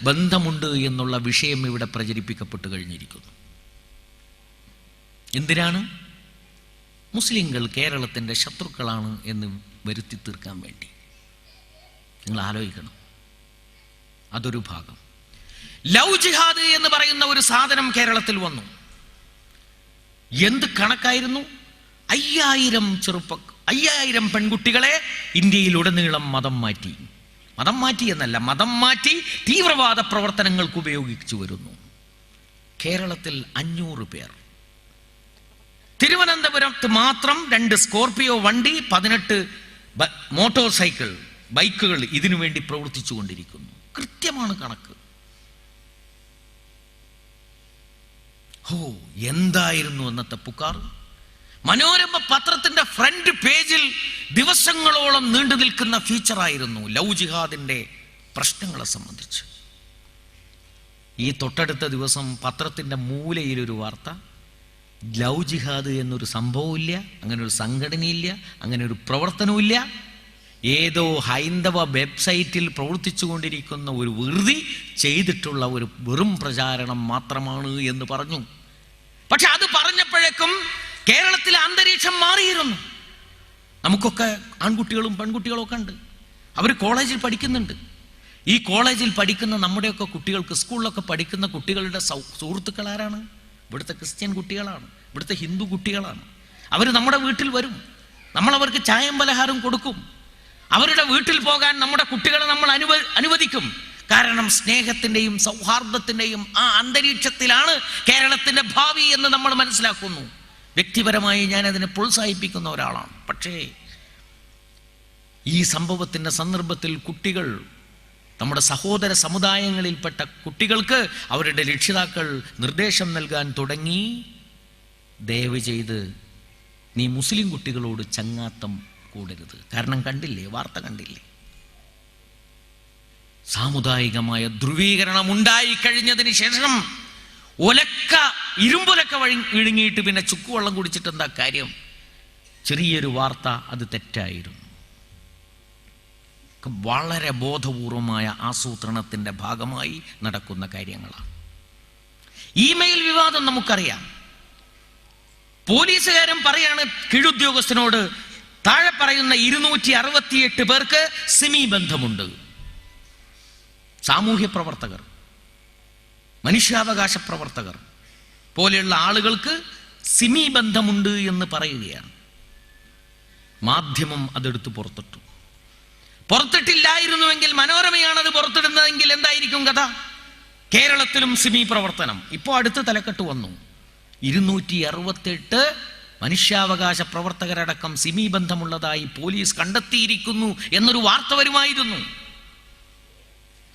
ബന്ധമുണ്ട് എന്നുള്ള വിഷയം ഇവിടെ പ്രചരിപ്പിക്കപ്പെട്ടു കഴിഞ്ഞിരിക്കുന്നു. എന്തിനാണ്? മുസ്ലിങ്ങൾ കേരളത്തിൻ്റെ ശത്രുക്കളാണ് എന്ന് വരുത്തി തീർക്കാൻ വേണ്ടി. നിങ്ങൾ ആലോചിക്കണം. അതൊരു ഭാഗം. ലവ് ജിഹാദ് എന്ന് പറയുന്ന ഒരു സാധനം കേരളത്തിൽ വന്നു. എന്ത് കണക്കായിരുന്നു? 5000 പെൺകുട്ടികളെ ഇന്ത്യയിലുടനീളം മതം മാറ്റി എന്നല്ല, മതം മാറ്റി തീവ്രവാദ പ്രവർത്തനങ്ങൾക്ക് ഉപയോഗിച്ചു വരുന്നു. കേരളത്തിൽ 500 പേർ. തിരുവനന്തപുരത്ത് മാത്രം 2 സ്കോർപിയോ വണ്ടി, 18 മോട്ടോർ സൈക്കിൾ, ബൈക്കുകൾ ഇതിനു വേണ്ടി പ്രവർത്തിച്ചു കൊണ്ടിരിക്കുന്നു. കൃത്യമാണ് കണക്ക്. എന്തായിരുന്നു അന്നത്തെ പുകാർ? മനോരമ പത്രത്തിന്റെ ഫ്രണ്ട് പേജിൽ ദിവസങ്ങളോളം നീണ്ടു നിൽക്കുന്ന ഫീച്ചറായിരുന്നു ലവ് ജിഹാദിന്റെ പ്രശ്നങ്ങളെ സംബന്ധിച്ച്. ഈ തൊട്ടടുത്ത ദിവസം പത്രത്തിന്റെ മൂലയിലൊരു വാർത്ത, ലവ് ജിഹാദ് എന്നൊരു സംഭവമില്ല, അങ്ങനെ ഒരു സംഘടനയില്ല, അങ്ങനെ ഒരു പ്രവർത്തനവുമില്ല, ഏതോ ഹൈന്ദവ വെബ്സൈറ്റിൽ പ്രവർത്തിച്ചു കൊണ്ടിരിക്കുന്ന ഒരു വെറുതെ ചെയ്തിട്ടുള്ള ഒരു വെറും പ്രചാരണം മാത്രമാണ് എന്ന് പറഞ്ഞു. പക്ഷെ അത് പറഞ്ഞപ്പോഴേക്കും കേരളത്തിലെ അന്തരീക്ഷം മാറിയിരുന്നു. നമുക്കൊക്കെ ആൺകുട്ടികളും പെൺകുട്ടികളും ഒക്കെ ഉണ്ട്. അവർ കോളേജിൽ പഠിക്കുന്നുണ്ട്. ഈ കോളേജിൽ പഠിക്കുന്ന നമ്മുടെയൊക്കെ കുട്ടികൾക്ക്, സ്കൂളിലൊക്കെ പഠിക്കുന്ന കുട്ടികളുടെ സുഹൃത്തുക്കൾ ആരാണ്? ഇവിടുത്തെ ക്രിസ്ത്യൻ കുട്ടികളാണ്, ഇവിടുത്തെ ഹിന്ദു കുട്ടികളാണ്. അവർ നമ്മുടെ വീട്ടിൽ വരും, നമ്മളവർക്ക് ചായയും പലഹാരം കൊടുക്കും. അവരുടെ വീട്ടിൽ പോകാൻ നമ്മുടെ കുട്ടികളെ നമ്മൾ അനുവദിക്കും. കാരണം സ്നേഹത്തിൻ്റെയും സൗഹാർദ്ദത്തിൻ്റെയും ആ അന്തരീക്ഷത്തിലാണ് കേരളത്തിൻ്റെ ഭാവി എന്ന് നമ്മൾ മനസ്സിലാക്കുന്നു. വ്യക്തിപരമായി ഞാൻ അതിനെ പ്രോത്സാഹിപ്പിക്കുന്ന ഒരാളാണ്. പക്ഷേ ഈ സംഭവത്തിൻ്റെ സന്ദർഭത്തിൽ കുട്ടികൾ, നമ്മുടെ സഹോദര സമുദായങ്ങളിൽപ്പെട്ട കുട്ടികൾക്ക് അവരുടെ രക്ഷിതാക്കൾ നിർദ്ദേശം നൽകാൻ തുടങ്ങി, ദയവ് ചെയ്ത് നീ മുസ്ലിം കുട്ടികളോട് ചങ്ങാത്തം കൂടരുത്. കാരണം കണ്ടില്ലേ, വാർത്ത കണ്ടില്ലേ, സാമുദായികമായ ധ്രുവീകരണം ഉണ്ടായി കഴിഞ്ഞതിന് ശേഷം ഇരുമ്പൊലക്ക വിഴുങ്ങിയിട്ട് പിന്നെ ചുക്കുവെള്ളം കുടിച്ചിട്ട് എന്താ കാര്യം? ചെറിയൊരു വാർത്ത, അത് തെറ്റായിരുന്നു. വളരെ ബോധപൂർവമായ ആസൂത്രണത്തിൻ്റെ ഭാഗമായി നടക്കുന്ന കാര്യങ്ങളാണ്. ഇമെയിൽ വിവാദം നമുക്കറിയാം. പോലീസുകാരൻ പറയാണ് കീഴുദ്യോഗസ്ഥനോട്, താഴെ പറയുന്ന 268 പേർക്ക് സിമി ബന്ധമുണ്ട്. സാമൂഹ്യ പ്രവർത്തകർ, മനുഷ്യാവകാശ പ്രവർത്തകർ പോലെയുള്ള ആളുകൾക്ക് സിമി ബന്ധമുണ്ട് എന്ന് പറയുകയാണ്. മാധ്യമം അതെടുത്ത് പുറത്തിട്ടില്ലായിരുന്നുവെങ്കിൽ, മനോരമയാണ് അത് പുറത്തിടുന്നതെങ്കിൽ എന്തായിരിക്കും കഥ? കേരളത്തിലും സിമി പ്രവർത്തനം. ഇപ്പോൾ അടുത്ത് തലക്കെട്ട് വന്നു, 268 മനുഷ്യാവകാശ പ്രവർത്തകരടക്കം സിമി ബന്ധമുള്ളതായി പോലീസ് കണ്ടെത്തിയിരിക്കുന്നു എന്നൊരു വാർത്ത വരുമായിരുന്നു.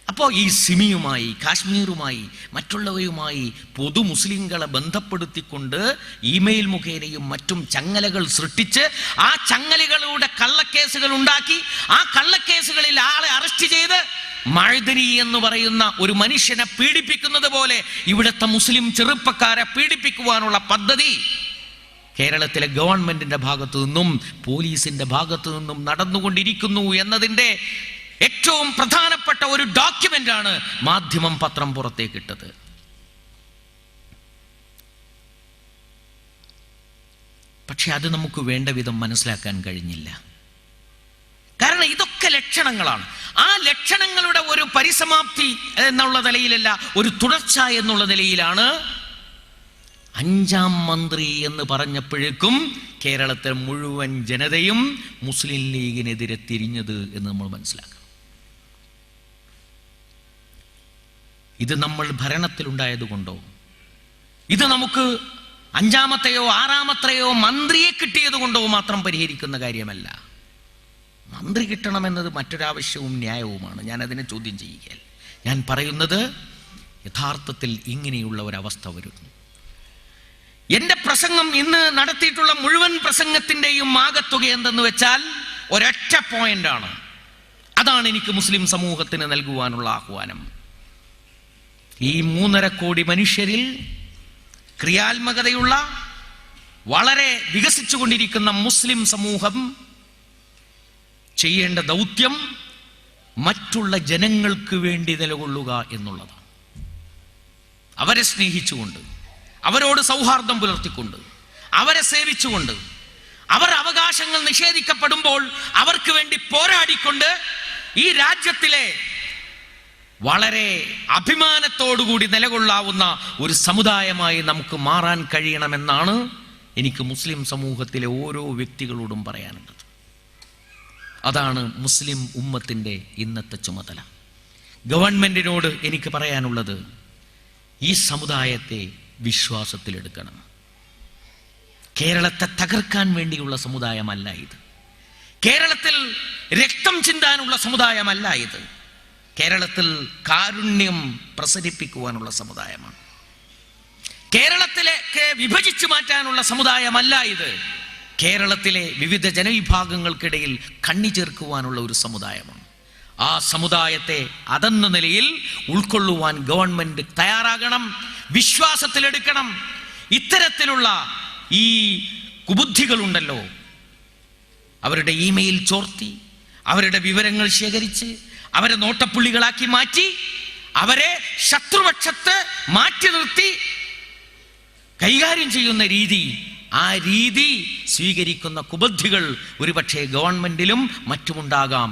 അപ്പോൾ ഈ സിമിയുമായി, കാശ്മീരുമായി, മറ്റുള്ളവയുമായി പൊതു മുസ്ലിങ്ങളെ ബന്ധപ്പെടുത്തിക്കൊണ്ട് ഇമെയിൽ മുഖേനയും മറ്റും ചങ്ങലകൾ സൃഷ്ടിച്ച് ആ ചങ്ങലകളുടെ കള്ളക്കേസുകൾ ഉണ്ടാക്കി, ആ കള്ളക്കേസുകളിൽ ആളെ അറസ്റ്റ് ചെയ്ത് മഅ്ദനി എന്ന് പറയുന്ന ഒരു മനുഷ്യനെ പീഡിപ്പിക്കുന്നത് പോലെ ഇവിടുത്തെ മുസ്ലിം ചെറുപ്പക്കാരെ പീഡിപ്പിക്കുവാനുള്ള പദ്ധതി കേരളത്തിലെ ഗവൺമെന്റിന്റെ ഭാഗത്തു നിന്നും പോലീസിന്റെ ഭാഗത്തു നിന്നും നടന്നുകൊണ്ടിരിക്കുന്നു എന്നതിൻ്റെ ഏറ്റവും പ്രധാനപ്പെട്ട ഒരു ഡോക്യുമെന്റ് ആണ് മാധ്യമം പത്രം പുറത്തേക്കിട്ടത്. പക്ഷെ അത് നമുക്ക് വേണ്ട വിധം മനസ്സിലാക്കാൻ കഴിഞ്ഞില്ല. കാരണം ഇതൊക്കെ ലക്ഷണങ്ങളാണ്. ആ ലക്ഷണങ്ങളുടെ ഒരു പരിസമാപ്തി എന്നുള്ള നിലയിലല്ല, ഒരു തുടർച്ച എന്നുള്ള നിലയിലാണ് 5ാം മന്ത്രി എന്ന് പറഞ്ഞപ്പോഴേക്കും കേരളത്തിലെ മുഴുവൻ ജനതയും മുസ്ലിം ലീഗിനെതിരെ തിരിഞ്ഞത് എന്ന് നമ്മൾ മനസ്സിലാക്കണം. ഇത് നമ്മൾ ഭരണത്തിലുണ്ടായതുകൊണ്ടോ, ഇത് നമുക്ക് 5ാമത്തെയോ 6ാമത്തെയോ മന്ത്രിയെ കിട്ടിയത് കൊണ്ടോ മാത്രം പരിഹരിക്കുന്ന കാര്യമല്ല. മന്ത്രി കിട്ടണമെന്നത് മറ്റൊരാവശ്യവും ന്യായവുമാണ്. ഞാൻ അതിനെ ചോദ്യം ചെയ്യുകയല്ല. ഞാൻ പറയുന്നത് യഥാർത്ഥത്തിൽ ഇങ്ങനെയുള്ള ഒരവസ്ഥ വരുന്നു. എൻ്റെ പ്രസംഗം ഇന്ന് നടത്തിയിട്ടുള്ള മുഴുവൻ പ്രസംഗത്തിൻ്റെയും ആകത്തുക എന്തെന്ന് വെച്ചാൽ ഒരൊറ്റ പോയിന്റാണ്. അതാണ് എനിക്ക് മുസ്ലിം സമൂഹത്തിന് നൽകുവാനുള്ള ആഹ്വാനം. ഈ 3.5 കോടി മനുഷ്യരിൽ ക്രിയാത്മകതയുള്ള വളരെ വികസിച്ചുകൊണ്ടിരിക്കുന്ന മുസ്ലിം സമൂഹം ചെയ്യേണ്ട ദൗത്യം മറ്റുള്ള ജനങ്ങൾക്ക് വേണ്ടി നിലകൊള്ളുക എന്നുള്ളതാണ്. അവരെ സ്നേഹിച്ചുകൊണ്ട്, അവരോട് സൗഹാർദ്ദം പുലർത്തിക്കൊണ്ട്, അവരെ സേവിച്ചുകൊണ്ട്, അവർ അവകാശങ്ങൾ നിഷേധിക്കപ്പെടുമ്പോൾ അവർക്ക് വേണ്ടി പോരാടിക്കൊണ്ട് ഈ രാജ്യത്തിലെ വളരെ അഭിമാനത്തോടുകൂടി നിലകൊള്ളാവുന്ന ഒരു സമുദായമായി നമുക്ക് മാറാൻ കഴിയണമെന്നാണ് എനിക്ക് മുസ്ലിം സമൂഹത്തിലെ ഓരോ വ്യക്തികളോടും പറയാനുള്ളത്. അതാണ് മുസ്ലിം ഉമ്മത്തിൻ്റെ ഇന്നത്തെ ചുമതല. ഗവൺമെന്റിനോട് എനിക്ക് പറയാനുള്ളത്, ഈ സമുദായത്തെ വിശ്വാസത്തിലെടുക്കണം. കേരളത്തെ തകർക്കാൻ വേണ്ടിയുള്ള സമുദായമല്ല ഇത്. കേരളത്തിൽ രക്തം ചിന്താനുള്ള സമുദായമല്ല ഇത്. കേരളത്തിൽ കാരുണ്യം പ്രസരിപ്പിക്കുവാനുള്ള സമുദായമാണ്. കേരളത്തിലേക്ക് വിഭജിച്ചു മാറ്റാനുള്ള സമുദായമല്ല ഇത്. കേരളത്തിലെ വിവിധ ജനവിഭാഗങ്ങൾക്കിടയിൽ കണ്ണി ചേർക്കുവാനുള്ള ഒരു സമുദായമാണ്. ആ സമുദായത്തെ അതെന്ന നിലയിൽ ഉൾക്കൊള്ളുവാൻ ഗവൺമെന്റ് തയ്യാറാകണം, വിശ്വാസത്തിലെടുക്കണം. ഇത്തരത്തിലുള്ള ഈ കുബുദ്ധികളുണ്ടല്ലോ, അവരുടെ ഇമെയിൽ ചോർത്തി, അവരുടെ വിവരങ്ങൾ ശേഖരിച്ച് അവരെ നോട്ടപ്പുള്ളികളാക്കി മാറ്റി അവരെ ശത്രുപക്ഷത്ത് മാറ്റി നിർത്തി കൈകാര്യം ചെയ്യുന്ന രീതി, ആ രീതി സ്വീകരിക്കുന്ന കുബദ്ധികൾ ഒരുപക്ഷെ ഗവൺമെന്റിലും മറ്റുമുണ്ടാകാം.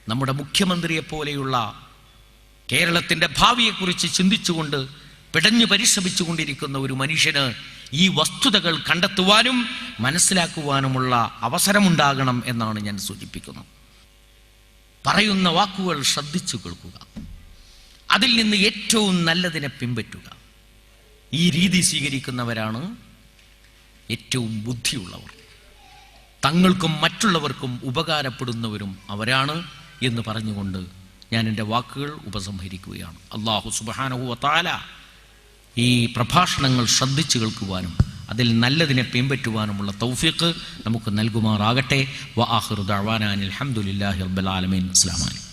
നമ്മുടെ മുഖ്യമന്ത്രിയെ പോലെയുള്ള കേരളത്തിൻ്റെ ഭാവിയെക്കുറിച്ച് ചിന്തിച്ചുകൊണ്ട് പിടഞ്ഞു പരിശ്രമിച്ചുകൊണ്ടിരിക്കുന്ന ഒരു മനുഷ്യന് ഈ വസ്തുതകൾ കണ്ടെത്തുവാനും മനസ്സിലാക്കുവാനുമുള്ള അവസരമുണ്ടാകണം എന്നാണ് ഞാൻ സൂചിപ്പിക്കുന്നത്. പറയുന്ന വാക്കുകൾ ശ്രദ്ധിച്ചു കേൾക്കുക, അതിൽ നിന്ന് ഏറ്റവും നല്ലതിനെ പിൻപറ്റുക. ഈ രീതി സ്വീകരിക്കുന്നവരാണ് ഏറ്റവും ബുദ്ധിയുള്ളവർ, തങ്ങൾക്കും മറ്റുള്ളവർക്കും ഉപകാരപ്പെടുന്നവരും അവരാണ് എന്ന് പറഞ്ഞുകൊണ്ട് ഞാൻ എൻ്റെ വാക്കുകൾ ഉപസംഹരിക്കുകയാണ്. അല്ലാഹു സുബ്ഹാനഹു വ തആല ഈ പ്രഭാഷണങ്ങൾ ശ്രദ്ധിച്ചു കേൾക്കുവാനും അതിൽ നല്ലതിനെ പിൻപറ്റുവാനുമുള്ള തൗഫീഖ് നമുക്ക് നൽകുമാറാകട്ടെ. വ ആഖിറു ദഅ്വാനാ അൽഹംദുലില്ലാഹി റബ്ബിൽ ആലമീൻ. അസ്സലാമു അലൈക്കും.